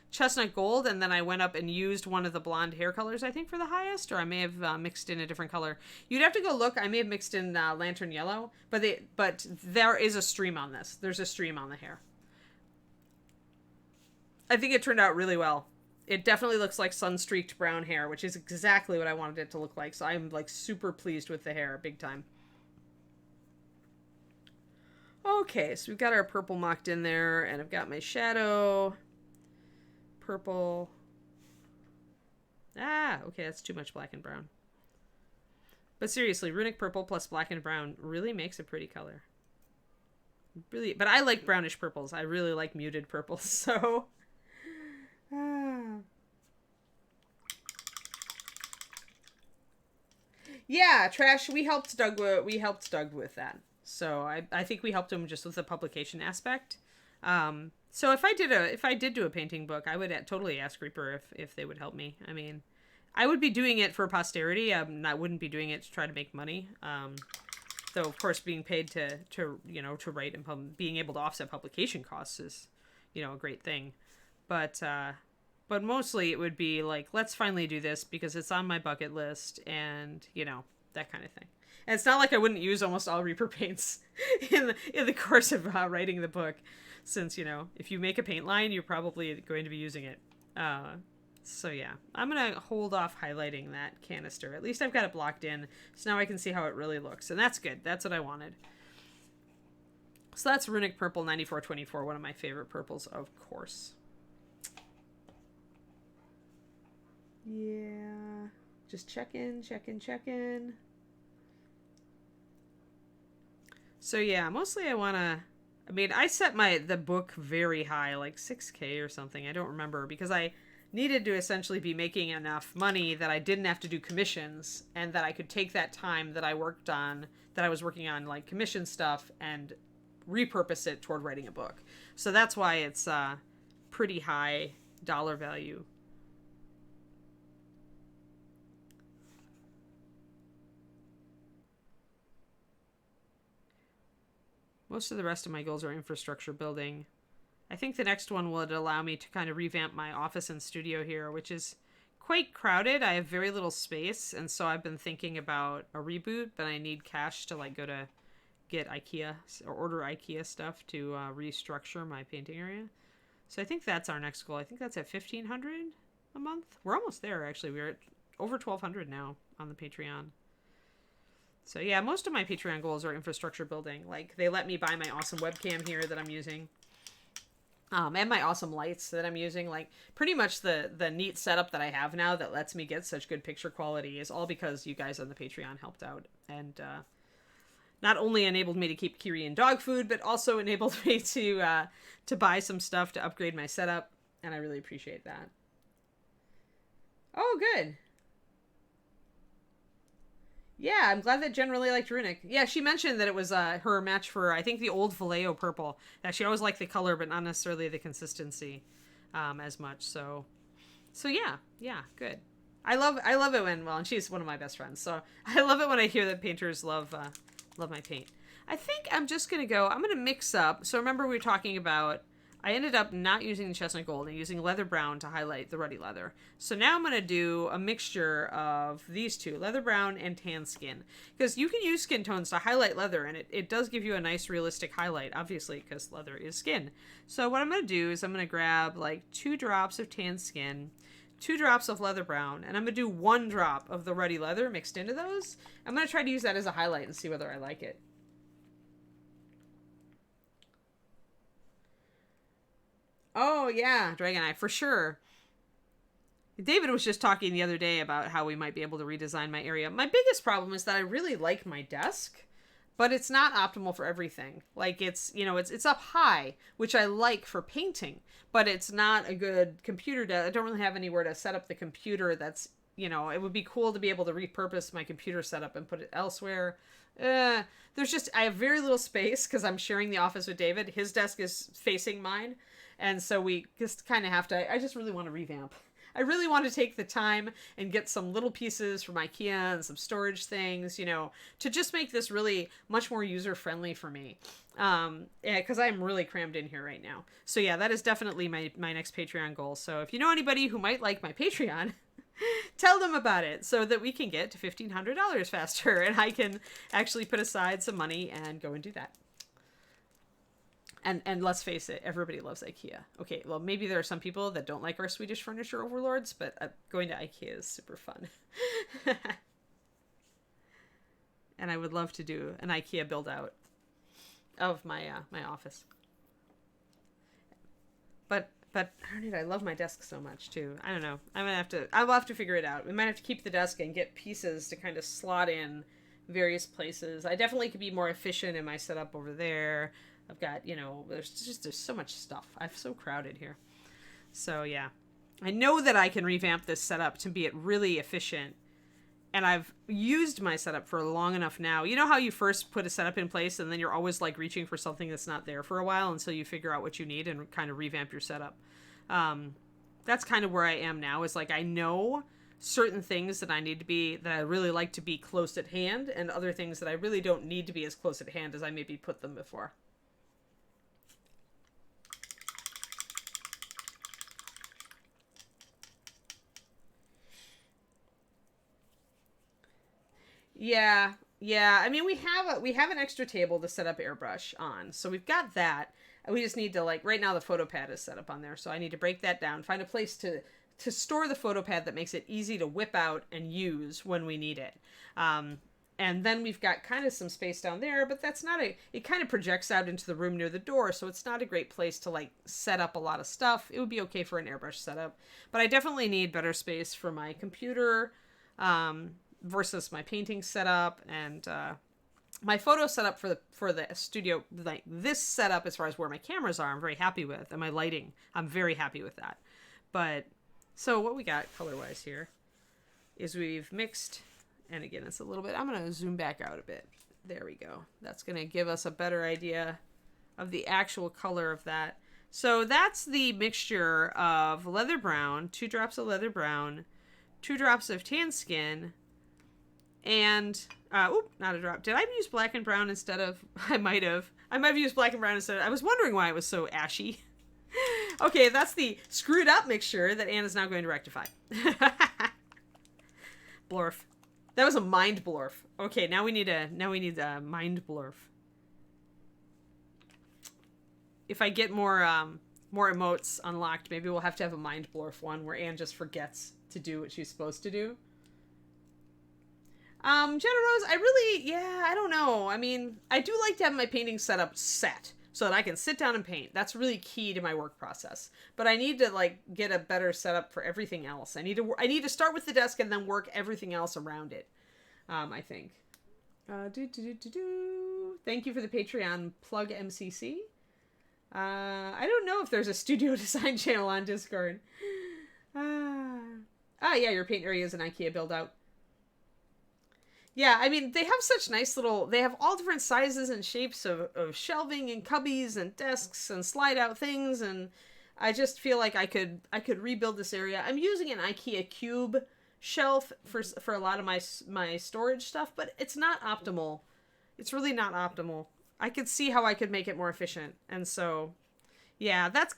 chestnut gold, and then I went up and used one of the blonde hair colors, I think, for the highest, or I may have mixed in a different color. You'd have to go look. I may have mixed in lantern yellow, but there is a stream on this. There's a stream on the hair. I think it turned out really well. It definitely looks like sun-streaked brown hair, which is exactly what I wanted it to look like. So I'm like super pleased with the hair, big time. Okay, so we've got our purple mocked in there, and I've got my shadow. Purple. Okay, that's too much black and brown. But seriously, runic purple plus black and brown really makes a pretty color. Really, but I like brownish purples. I really like muted purples, so... Yeah, Trash, we helped Doug with that. So I think we helped him just with the publication aspect. So if I did do a painting book, I would totally ask Reaper if they would help me. I mean, I would be doing it for posterity. I wouldn't be doing it to try to make money. Though of course being paid to write and being able to offset publication costs is, a great thing. But mostly it would be like, let's finally do this because it's on my bucket list, and that kind of thing. And it's not like I wouldn't use almost all Reaper paints in the course of writing the book, since, if you make a paint line, you're probably going to be using it. So yeah, I'm going to hold off highlighting that canister. At least I've got it blocked in, so now I can see how it really looks. And that's good. That's what I wanted. So that's Runic Purple 9424, one of my favorite purples, of course. Yeah. Just check in. So yeah, mostly I set the book very high, like 6K or something. I don't remember, because I needed to essentially be making enough money that I didn't have to do commissions, and that I could take that time that I was working on like commission stuff, and repurpose it toward writing a book. So that's why it's pretty high dollar value. Most of the rest of my goals are infrastructure building. I think the next one would allow me to kind of revamp my office and studio here, which is quite crowded. I have very little space, and so I've been thinking about a reboot, but I need cash to like go to get IKEA or order IKEA stuff to restructure my painting area. So I think that's our next goal. I think that's at $1,500 a month. We're almost there, actually. We're at over $1,200 now on the Patreon. So yeah, most of my Patreon goals are infrastructure building. Like, they let me buy my awesome webcam here that I'm using. And my awesome lights that I'm using. Like, pretty much the neat setup that I have now that lets me get such good picture quality is all because you guys on the Patreon helped out. And not only enabled me to keep Kiri and dog food, but also enabled me to buy some stuff to upgrade my setup. And I really appreciate that. Oh, good. Yeah, I'm glad that Jen really liked Runic. Yeah, she mentioned that it was her match for, I think, the old Vallejo purple. That she always liked the color, but not necessarily the consistency as much. So yeah, good. I love it when, well, and she's one of my best friends, so I love it when I hear that painters love my paint. I think I'm just gonna mix up. So remember we were talking about, I ended up not using the chestnut gold and using leather brown to highlight the ruddy leather. So now I'm going to do a mixture of these two, leather brown and tan skin. Because you can use skin tones to highlight leather, and it does give you a nice realistic highlight, obviously, because leather is skin. So what I'm going to do is I'm going to grab like 2 drops of tan skin, 2 drops of leather brown, and I'm going to do 1 drop of the ruddy leather mixed into those. I'm going to try to use that as a highlight and see whether I like it. Oh, yeah, Dragon Eye, for sure. David was just talking the other day about how we might be able to redesign my area. My biggest problem is that I really like my desk, but it's not optimal for everything. Like, it's up high, which I like for painting, but it's not a good computer desk. I don't really have anywhere to set up the computer that's, it would be cool to be able to repurpose my computer setup and put it elsewhere. I have very little space because I'm sharing the office with David. His desk is facing mine. And so we just kind of have to, I just really want to revamp. I really want to take the time and get some little pieces from IKEA and some storage things, to just make this really much more user-friendly for me. Because I'm really crammed in here right now. So yeah, that is definitely my next Patreon goal. So if you know anybody who might like my Patreon, tell them about it so that we can get to $1,500 faster and I can actually put aside some money and go and do that. And let's face it, everybody loves IKEA. Okay, well, maybe there are some people that don't like our Swedish furniture overlords, but going to IKEA is super fun. And I would love to do an IKEA build out of my my office. But I love my desk so much too. I don't know. I will have to figure it out. We might have to keep the desk and get pieces to kind of slot in various places. I definitely could be more efficient in my setup over there. I've got, there's so much stuff. I'm so crowded here. So yeah, I know that I can revamp this setup to be really efficient. And I've used my setup for long enough now. You know how you first put a setup in place and then you're always like reaching for something that's not there for a while until you figure out what you need and kind of revamp your setup. That's kind of where I am now, is like, I know certain things that I really like to be close at hand, and other things that I really don't need to be as close at hand as I maybe put them before. Yeah. I mean, we have an extra table to set up airbrush on, so we've got that. We just need to, like, right now the photo pad is set up on there, so I need to break that down, find a place to store the photo pad that makes it easy to whip out and use when we need it. And then we've got kind of some space down there, but it kind of projects out into the room near the door, so it's not a great place to, like, set up a lot of stuff. It would be okay for an airbrush setup, but I definitely need better space for my computer, versus my painting setup, and my photo setup for the studio. Like, this setup, as far as where my cameras are, I'm very happy with, and my lighting, I'm very happy with that. But So what we got color-wise here is we've mixed, and again, it's a little bit, I'm going to zoom back out a bit. There we go. That's going to give us a better idea of the actual color of that. So that's the mixture of leather brown, 2 drops of leather brown, 2 drops of tan skin, and, not a drop. Did I use black and brown instead of, I might have used black and brown instead of, I was wondering why it was so ashy. Okay, that's the screwed up mixture that Anne is now going to rectify. Blorf. That was a mind blorf. Okay, now we need a mind blorf. If I get more emotes unlocked, maybe we'll have to have a mind blorf one where Anne just forgets to do what she's supposed to do. Jenna Rose, I don't know. I mean, I do like to have my painting setup set so that I can sit down and paint. That's really key to my work process. But I need to like get a better setup for everything else. I need to start with the desk and then work everything else around it. I think. Thank you for the Patreon plug, MCC. I don't know if there's a studio design channel on Discord. Yeah, your paint area is an IKEA build out. Yeah, I mean, they have such nice little, they have all different sizes and shapes of shelving and cubbies and desks and slide out things, and I just feel like I could rebuild this area. I'm using an IKEA cube shelf for a lot of my storage stuff, but it's not optimal. It's really not optimal. I could see how I could make it more efficient, and so, yeah, that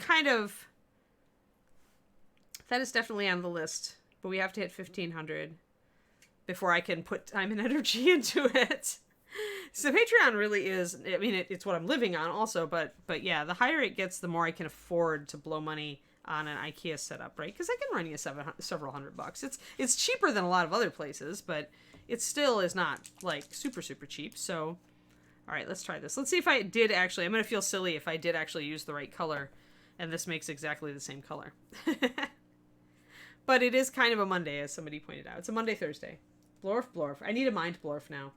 is definitely on the list, but we have to hit 1,500. Before I can put time and energy into it. So Patreon really is, I mean, it's what I'm living on also, but yeah, the higher it gets, the more I can afford to blow money on an IKEA setup, right? Because I can run you several $100. It's cheaper than a lot of other places, but it still is not, like, super, super cheap. So, all right, let's try this. Let's see if I did actually, I'm going to feel silly if I did actually use the right color, and this makes exactly the same color. But it is kind of a Monday, as somebody pointed out. It's a Monday, Thursday. Blorf, blorf. I need a mind blorf now.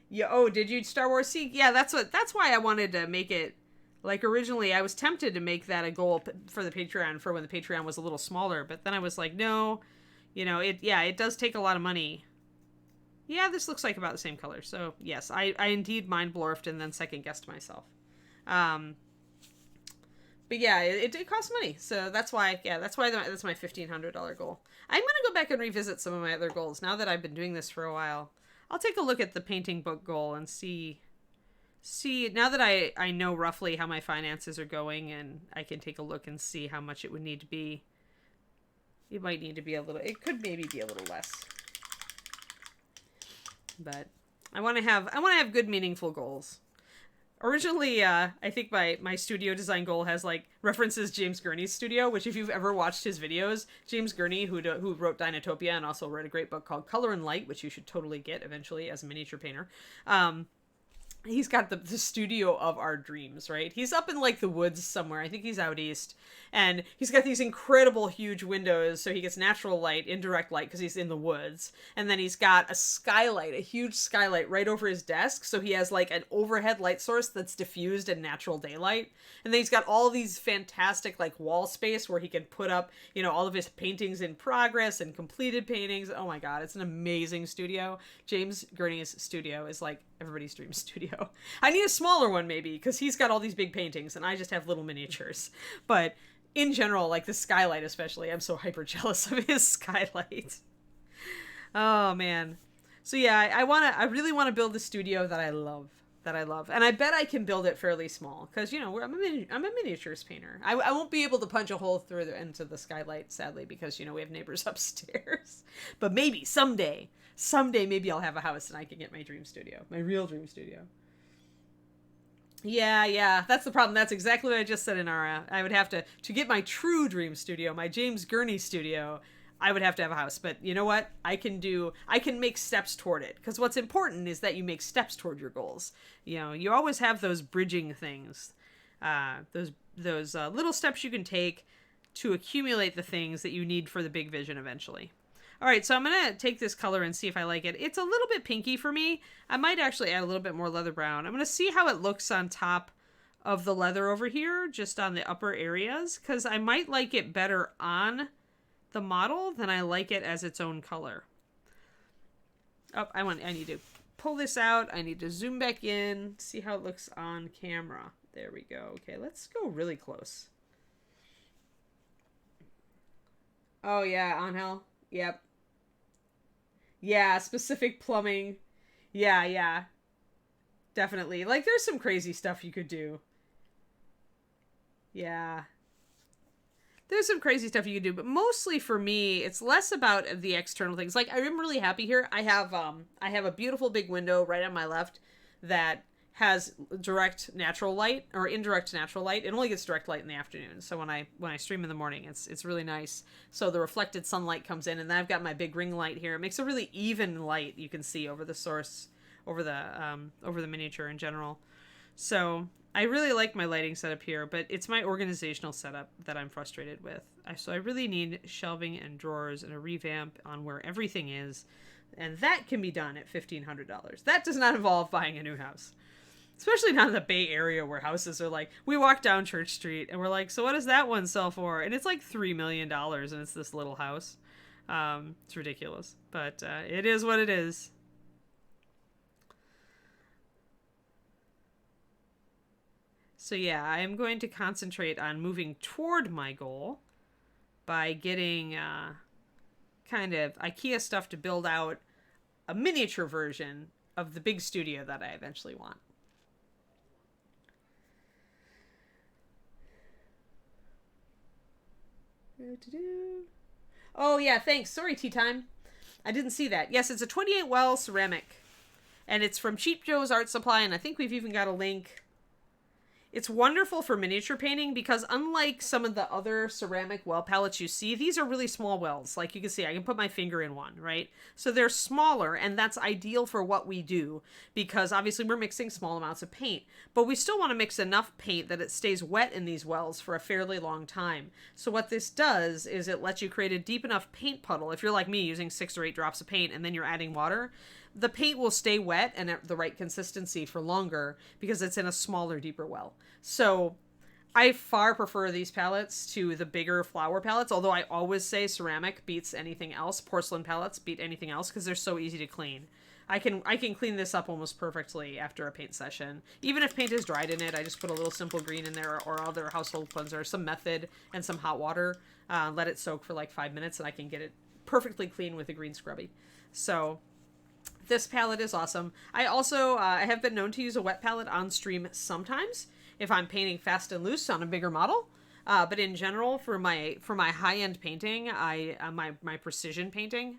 Yeah, oh, did you Star Wars see? Yeah, that's why I wanted to make it, like, originally I was tempted to make that a goal for the Patreon for when the Patreon was a little smaller, but then I was like, no, you know, it does take a lot of money. Yeah, this looks like about the same color. So, yes, I indeed mind blorfed and then second guessed myself. But yeah, it costs money, so that's why that's my $1,500 goal. I'm gonna go back and revisit some of my other goals now that I've been doing this for a while. I'll take a look at the painting book goal and see now that I know roughly how my finances are going, and I can take a look and see how much it would need to be. It might need to be it could maybe be a little less, but I want to have good, meaningful goals. Originally, I think my studio design goal has, like, references James Gurney's studio, which if you've ever watched his videos, James Gurney, who wrote Dinotopia and also wrote a great book called Color and Light, which you should totally get eventually as a miniature painter, he's got the studio of our dreams, right? He's up in, like, the woods somewhere. I think he's out east. And he's got these incredible huge windows, so he gets natural light, indirect light, because he's in the woods. And then he's got a huge skylight right over his desk, so he has, like, an overhead light source that's diffused in natural daylight. And then he's got all these fantastic, like, wall space where he can put up, you know, all of his paintings in progress and completed paintings. Oh my god, it's an amazing studio. James Gurney's studio is, like, everybody's dream studio. I need a smaller one, maybe, because he's got all these big paintings, and I just have little miniatures. But in general, like the skylight especially, I'm so hyper jealous of his skylight. Oh, man. So yeah, I really want to build the studio that I love. And I bet I can build it fairly small, because, you know, I'm a miniatures painter. I won't be able to punch a hole through into the skylight, sadly, because, you know, we have neighbors upstairs. But maybe someday maybe I'll have a house and I can get my dream studio, my real dream studio. Yeah, that's the problem. That's exactly what I just said in our, I would have to get my true dream studio, my James Gurney studio, I would have to have a house. But you know what? I can make steps toward it. Because what's important is that you make steps toward your goals. You know, you always have those bridging things, those little steps you can take to accumulate the things that you need for the big vision eventually. All right, so I'm going to take this color and see if I like it. It's a little bit pinky for me. I might actually add a little bit more leather brown. I'm going to see how it looks on top of the leather over here, just on the upper areas, because I might like it better on the model than I like it as its own color. Oh, I need to pull this out. I need to zoom back in, see how it looks on camera. There we go. Okay, let's go really close. Oh yeah, Angel. Yep. Yeah, specific plumbing. Yeah, yeah. Definitely. Like, there's some crazy stuff you could do. Yeah. There's some crazy stuff you could do, but mostly for me, it's less about the external things. Like, I'm really happy here. I have a beautiful big window right on my left that has direct natural light or indirect natural light. It only gets direct light in the afternoon. So when I stream in the morning, it's really nice. So the reflected sunlight comes in, and then I've got my big ring light here. It makes a really even light you can see over the source, over the miniature in general. So I really like my lighting setup here, but it's my organizational setup that I'm frustrated with. So I really need shelving and drawers and a revamp on where everything is, and that can be done at $1,500. That does not involve buying a new house. Especially not in the Bay Area where houses are like, we walk down Church Street and we're like, so what does that one sell for? And it's like $3 million and it's this little house. It's ridiculous, but it is what it is. So yeah, I am going to concentrate on moving toward my goal by getting kind of IKEA stuff to build out a miniature version of the big studio that I eventually want. Oh yeah, thanks. Sorry, Tea Time. I didn't see that. Yes, it's a 28 well ceramic. And it's from Cheap Joe's Art Supply, and I think we've even got a link. It's wonderful for miniature painting because unlike some of the other ceramic well palettes you see, these are really small wells. Like you can see, I can put my finger in one, right? So they're smaller, and that's ideal for what we do because obviously we're mixing small amounts of paint, but we still want to mix enough paint that it stays wet in these wells for a fairly long time. So what this does is it lets you create a deep enough paint puddle. If you're like me using 6 or 8 drops of paint and then you're adding water, the paint will stay wet and at the right consistency for longer because it's in a smaller, deeper well. So I far prefer these palettes to the bigger flower palettes, although I always say ceramic beats anything else. Porcelain palettes beat anything else because they're so easy to clean. I can clean this up almost perfectly after a paint session. Even if paint is dried in it, I just put a little simple green in there or other household cleanser, some method, and some hot water. Let it soak for like 5 minutes and I can get it perfectly clean with a green scrubby. So this palette is awesome. I also I have been known to use a wet palette on stream sometimes if I'm painting fast and loose on a bigger model. But in general, for my high-end painting, my precision painting,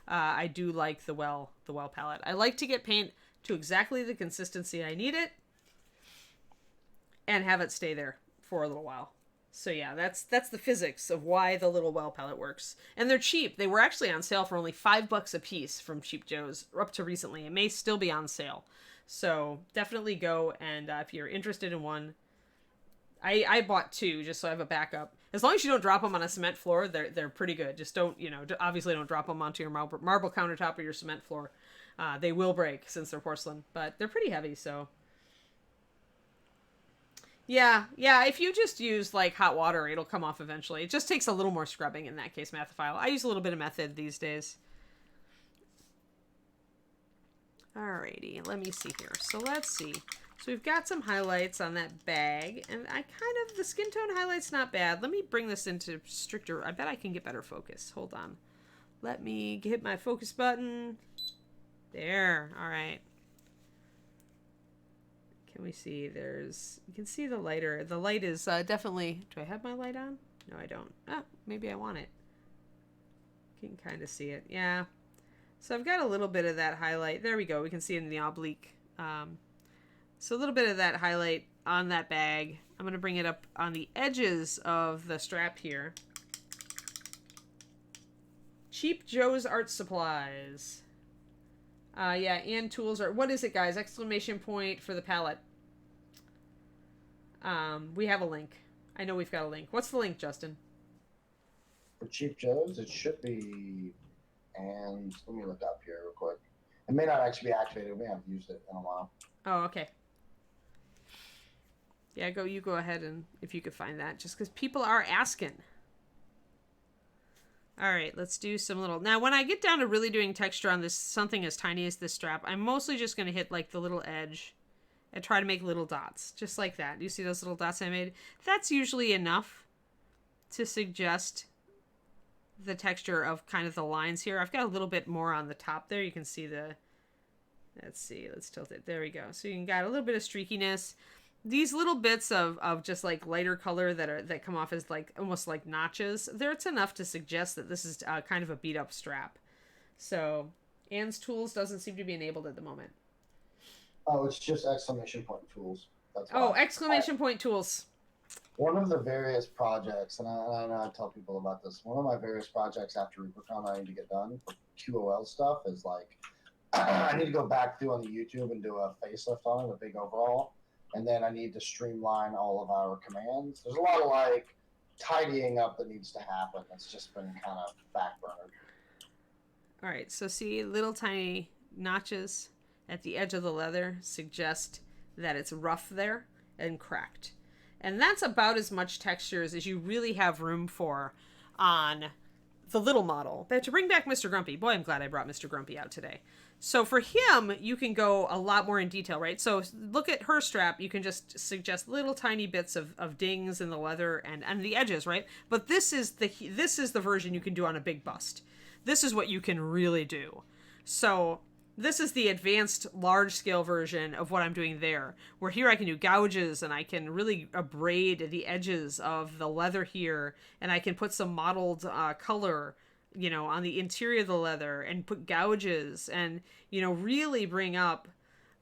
I do like the well palette. I like to get paint to exactly the consistency I need it and have it stay there for a little while. So yeah, that's the physics of why the little well palette works. And they're cheap. They were actually on sale for only $5 a piece from Cheap Joe's up to recently. It may still be on sale. So definitely go, and if you're interested in one, I bought 2 just so I have a backup. As long as you don't drop them on a cement floor, they're pretty good. Just don't, obviously don't drop them onto your marble countertop or your cement floor. They will break since they're porcelain, but they're pretty heavy, so. Yeah, if you just use like hot water, it'll come off eventually. It just takes a little more scrubbing in that case, Mathophile. I use a little bit of method these days. Alrighty, let me see here. So let's see. So we've got some highlights on that bag, and the skin tone highlight's not bad. Let me bring this into stricter. I bet I can get better focus. Hold on. Let me hit my focus button. There, all right. Can we see? You can see the lighter. The light is definitely, do I have my light on? No, I don't. Oh, maybe I want it. You can kind of see it. Yeah. So I've got a little bit of that highlight. There we go. We can see it in the oblique. So a little bit of that highlight on that bag. I'm going to bring it up on the edges of the strap here. Cheap Joe's Art Supplies. Yeah, and tools are, what is it, guys? Exclamation point for the palette. We have a link. I know we've got a link. What's the link, Justin? For Cheap Joe's, it should be, and let me look up here real quick. It may not actually be activated. We haven't used it in a while. Oh, okay. Yeah, you go ahead, and if you could find that, just because people are asking. All right, let's do some little... Now, when I get down to really doing texture on this, something as tiny as this strap, I'm mostly just going to hit like the little edge and try to make little dots, just like that. You see those little dots I made? That's usually enough to suggest the texture of kind of the lines here. I've got a little bit more on the top there. You can see the... Let's see, let's tilt it. There we go. So you can got a little bit of streakiness. These little bits of just like lighter color that come off as like almost like notches, it's enough to suggest that this is kind of a beat up strap. So Anne's tools doesn't seem to be enabled at the moment. Oh, it's just exclamation point tools. That's exclamation point tools. One of the various projects, and I know I tell people about this, one of my various projects after ReaperCon I need to get done for QOL stuff is like, I need to go back through on the YouTube and do a facelift on it, a big overhaul. And then I need to streamline all of our commands. There's a lot of like tidying up that needs to happen. It's just been kind of backburnered. All right, so see little tiny notches at the edge of the leather suggest that it's rough there and cracked. And that's about as much textures as you really have room for on the little model. But to bring back Mr. Grumpy, boy, I'm glad I brought Mr. Grumpy out today. So for him, you can go a lot more in detail, right? So look at her strap. You can just suggest little tiny bits of dings in the leather and the edges, right? But this is the version you can do on a big bust. This is what you can really do. So this is the advanced large-scale version of what I'm doing there, where here I can do gouges and I can really abrade the edges of the leather here, and I can put some mottled color, you know, on the interior of the leather and put gouges and, you know, really bring up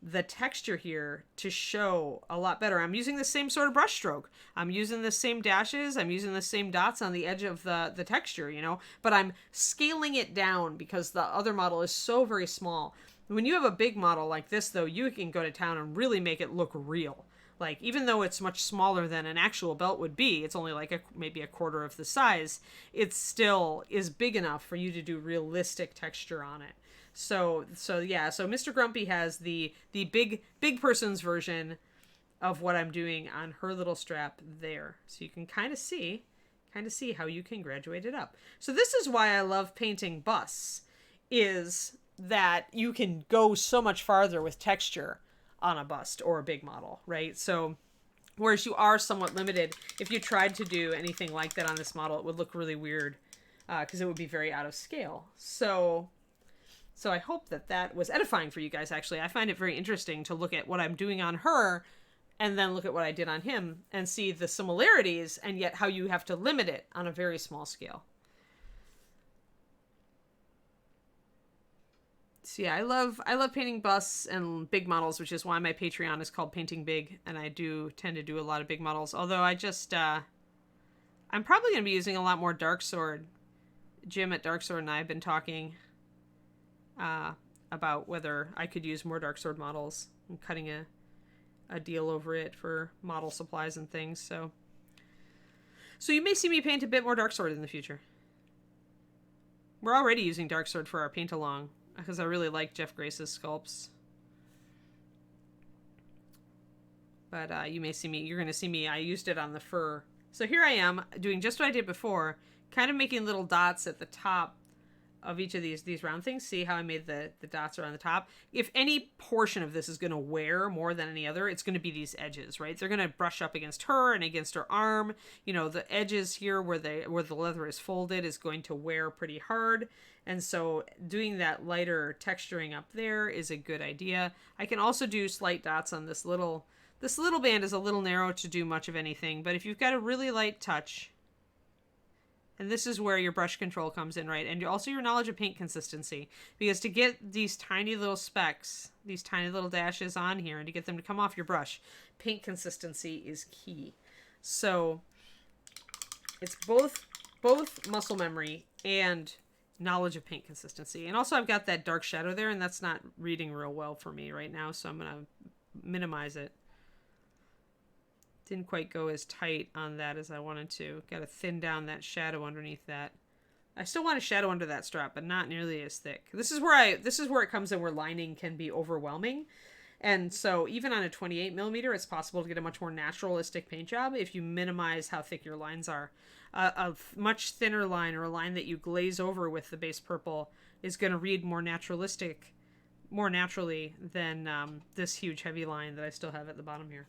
the texture here to show a lot better. I'm using the same sort of brush stroke. I'm using the same dashes. I'm using the same dots on the edge of the texture, you know, but I'm scaling it down because the other model is so very small. When you have a big model like this, though, you can go to town and really make it look real. Like, even though it's much smaller than an actual belt would be, it's only like maybe a quarter of the size, it still is big enough for you to do realistic texture on it. So yeah, so Mr. Grumpy has the big person's version of what I'm doing on her little strap there. So you can kind of see how you can graduate it up. So this is why I love painting busts, is that you can go so much farther with texture on a bust or a big model, right? So whereas you are somewhat limited, if you tried to do anything like that on this model, it would look really weird because it would be very out of scale. So I hope that was edifying for you guys, actually. I find it very interesting to look at what I'm doing on her and then look at what I did on him and see the similarities and yet how you have to limit it on a very small scale. So yeah, I love painting busts and big models, which is why my Patreon is called Painting Big, and I do tend to do a lot of big models. Although I'm probably going to be using a lot more Dark Sword. Jim at Dark Sword and I have been talking about whether I could use more Dark Sword models. I'm cutting a deal over it for model supplies and things. So you may see me paint a bit more Dark Sword in the future. We're already using Dark Sword for our paint along, because I really like Jeff Grace's sculpts. But you're going to see me, I used it on the fur. So here I am, doing just what I did before, kind of making little dots at the top of each of these round things. See how I made the dots around the top? If any portion of this is going to wear more than any other, it's going to be these edges, right? They're going to brush up against her and against her arm. You know, the edges here where the leather is folded is going to wear pretty hard. And so doing that lighter texturing up there is a good idea. I can also do slight dots on this little band is a little narrow to do much of anything, but if you've got a really light touch, and this is where your brush control comes in, right? And also your knowledge of paint consistency. Because to get these tiny little specks, these tiny little dashes on here, and to get them to come off your brush, paint consistency is key. So it's both muscle memory and knowledge of paint consistency. And also I've got that dark shadow there, and that's not reading real well for me right now, so I'm going to minimize it. Didn't quite go as tight on that as I wanted to. Got to thin down that shadow underneath that. I still want a shadow under that strap, but not nearly as thick. This is where it comes in where lining can be overwhelming. And so even on a 28 millimeter, it's possible to get a much more naturalistic paint job if you minimize how thick your lines are. A much thinner line, or a line that you glaze over with the base purple, is going to read more naturally than this huge heavy line that I still have at the bottom here.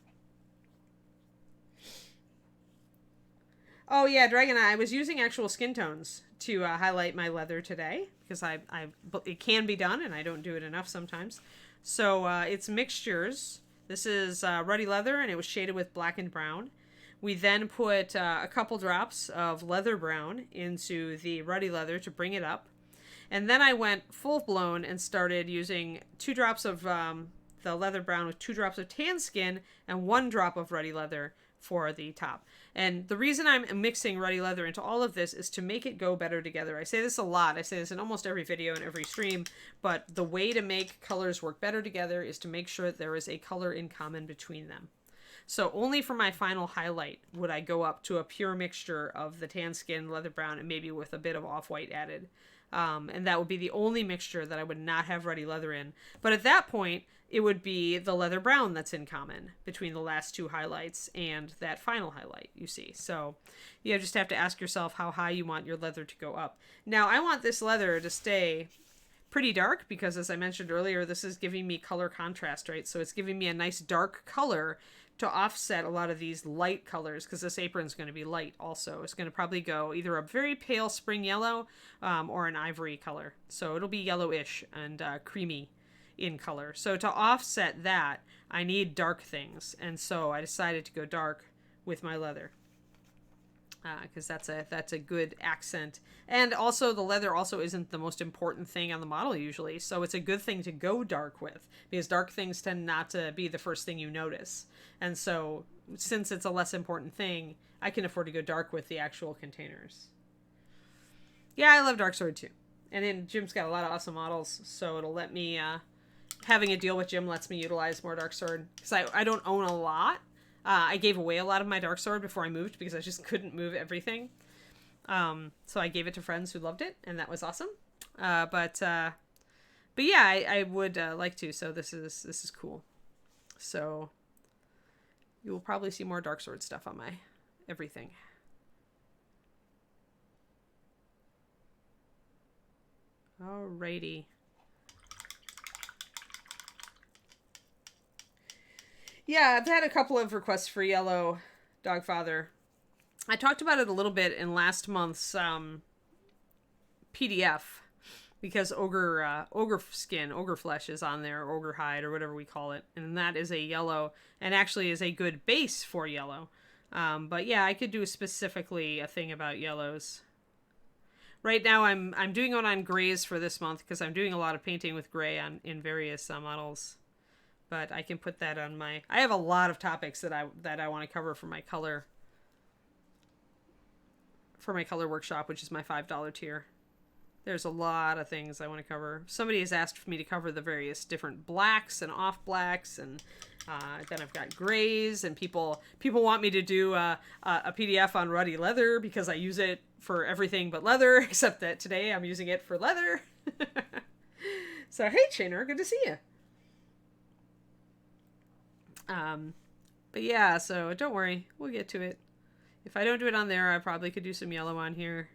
Oh yeah, Dragon, I was using actual skin tones to highlight my leather today, because it can be done, and I don't do it enough sometimes. So it's mixtures. This is ruddy leather, and it was shaded with black and brown. We then put a couple drops of leather brown into the ruddy leather to bring it up. And then I went full blown and started using 2 drops of the leather brown with 2 drops of tan skin and 1 drop of ruddy leather for the top. And the reason I'm mixing ruddy leather into all of this is to make it go better together. I say this a lot. I say this in almost every video and every stream, but the way to make colors work better together is to make sure that there is a color in common between them. So only for my final highlight would I go up to a pure mixture of the tan skin, leather brown, and maybe with a bit of off-white added. And that would be the only mixture that I would not have ruddy leather in. But at that point, it would be the leather brown that's in common between the last 2 highlights and that final highlight, you see. So you just have to ask yourself how high you want your leather to go up. Now, I want this leather to stay pretty dark because, as I mentioned earlier, this is giving me color contrast, right? So it's giving me a nice dark color to offset a lot of these light colors, because this apron's going to be light also. It's going to probably go either a very pale spring yellow or an ivory color. So it'll be yellowish and creamy in color. So to offset that, I need dark things. And so I decided to go dark with my leather, because that's a good accent. And also the leather also isn't the most important thing on the model usually, so it's a good thing to go dark with, because dark things tend not to be the first thing you notice. And so since it's a less important thing, I can afford to go dark with the actual containers. Yeah, I love Dark Sword too. And then Jim's got a lot of awesome models, so it'll let me having a deal with Jim lets me utilize more Dark Sword, because I don't own a lot. I gave away a lot of my Dark Sword before I moved because I just couldn't move everything. So I gave it to friends who loved it, and that was awesome. But yeah, I would like to. So this is cool. So you will probably see more Dark Sword stuff on my everything. Alrighty. Yeah, I've had a couple of requests for yellow Dogfather. I talked about it a little bit in last month's PDF, because ogre skin, ogre flesh is on there, ogre hide, or whatever we call it, and that is a yellow, and actually is a good base for yellow. But yeah, I could do specifically a thing about yellows. Right now, I'm doing one on grays for this month because I'm doing a lot of painting with gray in various models. But I can put that on my... I have a lot of topics that I want to cover for my color workshop, which is my $5 tier. There's a lot of things I want to cover. Somebody has asked for me to cover the various different blacks and off blacks, and then I've got grays, and people want me to do a PDF on ruddy leather because I use it for everything but leather, except that today I'm using it for leather. So hey Chainer, good to see you. But yeah, so don't worry, we'll get to it. If I don't do it on there, I probably could do some yellow on here.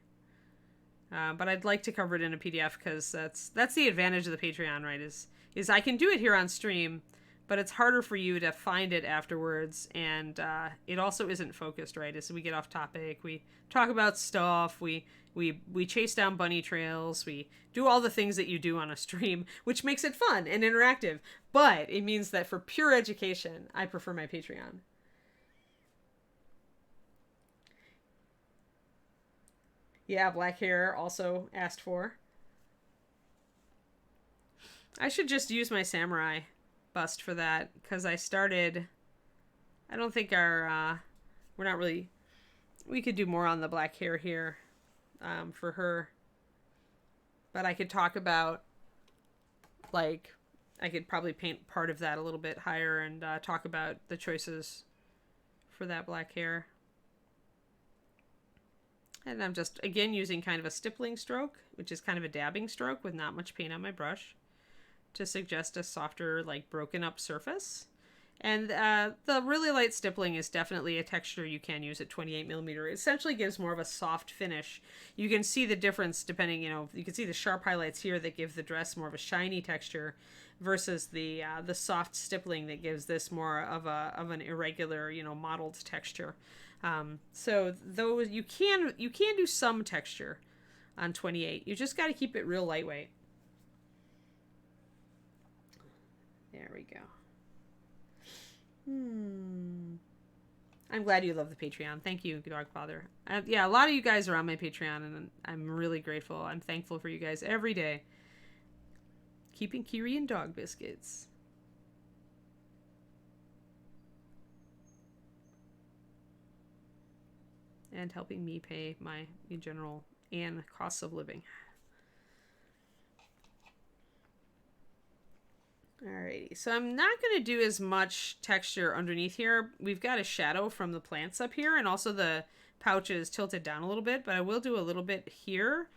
But I'd like to cover it in a PDF, because that's the advantage of the Patreon, right? Is I can do it here on stream, but it's harder for you to find it afterwards, and it also isn't focused, right? As we get off topic, we talk about stuff, we chase down bunny trails, we do all the things that you do on a stream, which makes it fun and interactive. But it means that for pure education, I prefer my Patreon. Yeah, black hair also asked for. I should just use my samurai bust for that, because I don't think we're not really... We could do more on the black hair here for her. But I could talk about, like, I could probably paint part of that a little bit higher and talk about the choices for that black hair. And I'm just, again, using kind of a stippling stroke, which is kind of a dabbing stroke with not much paint on my brush, to suggest a softer, like broken up surface. And the really light stippling is definitely a texture you can use at 28 millimeter. It essentially gives more of a soft finish. You can see the difference depending, you can see the sharp highlights here that give the dress more of a shiny texture versus the soft stippling that gives this more of an irregular, mottled texture. So those you can do some texture on 28. You just got to keep it real lightweight. There we go. I'm glad you love the Patreon. Thank you, Dogfather. Yeah, a lot of you guys are on my Patreon, and I'm really grateful. I'm thankful for you guys every day. Keeping Kiri and dog biscuits. And helping me pay my general and costs of living. Alrighty, so I'm not going to do as much texture underneath here. We've got a shadow from the plants up here, and also the pouch is tilted down a little bit, but I will do a little bit here,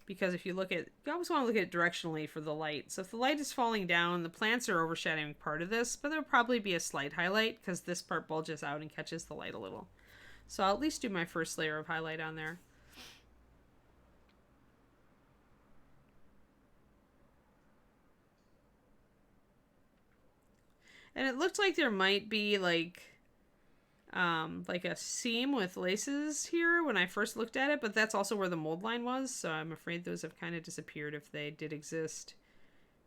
because if you look at, you always want to look at it directionally for the light. So if the light is falling down, the plants are overshadowing part of this, but there'll probably be a slight highlight, because this part bulges out and catches the light a little. So I'll at least do my first layer of highlight on there. And it looked like there might be like a seam with laces here when I first looked at it, but that's also where the mold line was, so I'm afraid those have kind of disappeared if they did exist.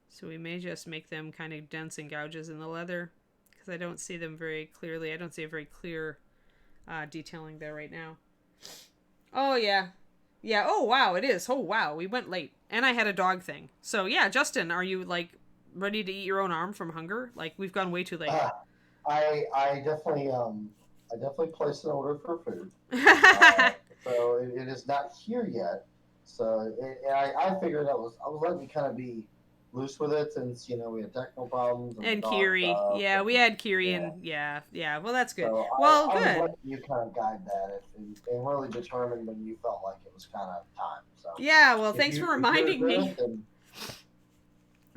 So we may just make them kind of dents and gouges in the leather, because I don't see them very clearly. I don't see a very clear detailing there right now. Oh, yeah. Yeah, oh, wow, it is. Oh, wow, we went late. And I had a dog thing. So, yeah, Justin, are you, like, ready to eat your own arm from hunger? Like, we've gone way too late. I definitely placed an order for food. So it is not here yet. So I figured I was letting you kind of be loose with it, since we had technical problems and Kiri, yeah, we had Kiri, yeah. And yeah. Well, that's good. So well, I good. was letting you kind of guide that and really determine when you felt like it was kind of time. So yeah, well, thanks for reminding me.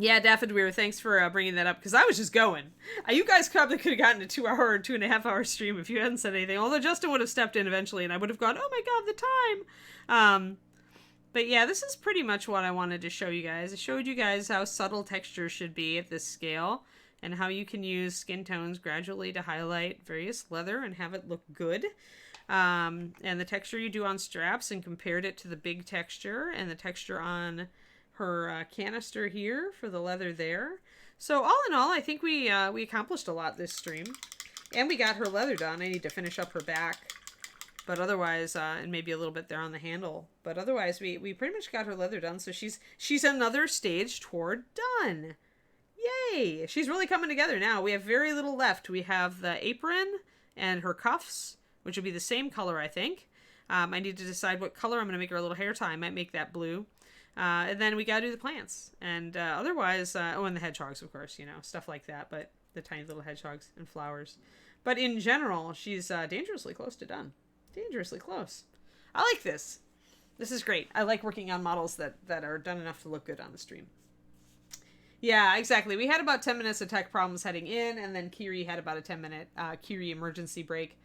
Yeah, Daffodweir, thanks for bringing that up, because I was just going. You guys probably could have gotten a 2-hour or 2.5-hour stream if you hadn't said anything, although Justin would have stepped in eventually, and I would have gone, oh my god, the time! But yeah, this is pretty much what I wanted to show you guys. I showed you guys how subtle texture should be at this scale, and how you can use skin tones gradually to highlight various leather and have it look good. And the texture you do on straps, and compared it to the big texture and the texture on her canister here for the leather there. So all in all, I think we accomplished a lot this stream, and we got her leather done. I need to finish up her back, but otherwise, and maybe a little bit there on the handle, but otherwise we pretty much got her leather done. So she's another stage toward done. Yay! She's really coming together now. We have very little left. We have the apron and her cuffs, which will be the same color, I think. I need to decide what color I'm going to make her a little hair tie. I might make that blue. And then we gotta do the plants, and otherwise, and the hedgehogs, of course, stuff like that, but the tiny little hedgehogs and flowers. But in general, she's dangerously close to done. Dangerously close. I like this. This is great. I like working on models that are done enough to look good on the stream. Yeah, exactly. We had about 10 minutes of tech problems heading in, and then Kiri had about a 10-minute Kiri emergency break.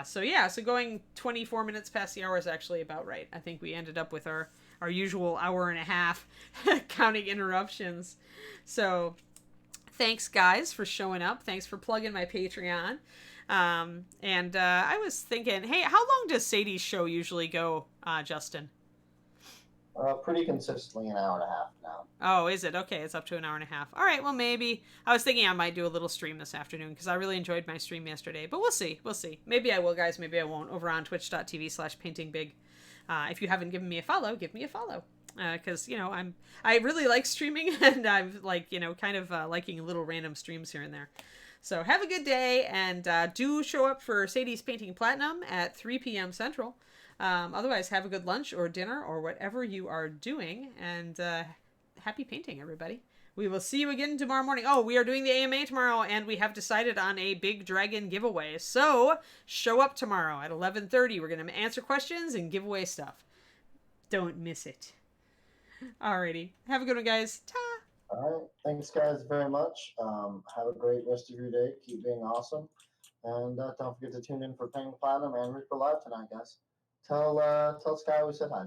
So going 24 minutes past the hour is actually about right. I think we ended up with our usual hour and a half counting interruptions. So thanks guys for showing up. Thanks for plugging my Patreon. And I was thinking, hey, how long does Sadie's show usually go, Justin? Pretty consistently an hour and a half now. Oh, is it? Okay, it's up to an hour and a half. All right, well, maybe. I was thinking I might do a little stream this afternoon, because I really enjoyed my stream yesterday. But we'll see. We'll see. Maybe I will, guys. Maybe I won't. Over on twitch.tv/paintingbig. If you haven't given me a follow, give me a follow. Because, I really like streaming, and I'm, kind of liking little random streams here and there. So have a good day, and do show up for Sadie's Painting Platinum at 3 p.m. Central. Otherwise, have a good lunch or dinner or whatever you are doing, and happy painting, everybody. We will see you again tomorrow morning. Oh, we are doing the AMA tomorrow, and we have decided on a big dragon giveaway. So show up tomorrow at 11:30. We're going to answer questions and give away stuff. Don't miss it. Alrighty. Have a good one, guys. Ta! All right. Thanks, guys, very much. Have a great rest of your day. Keep being awesome. And don't forget to tune in for Paying Platinum and Reaper Live tonight, guys. Tell Sky we said hi.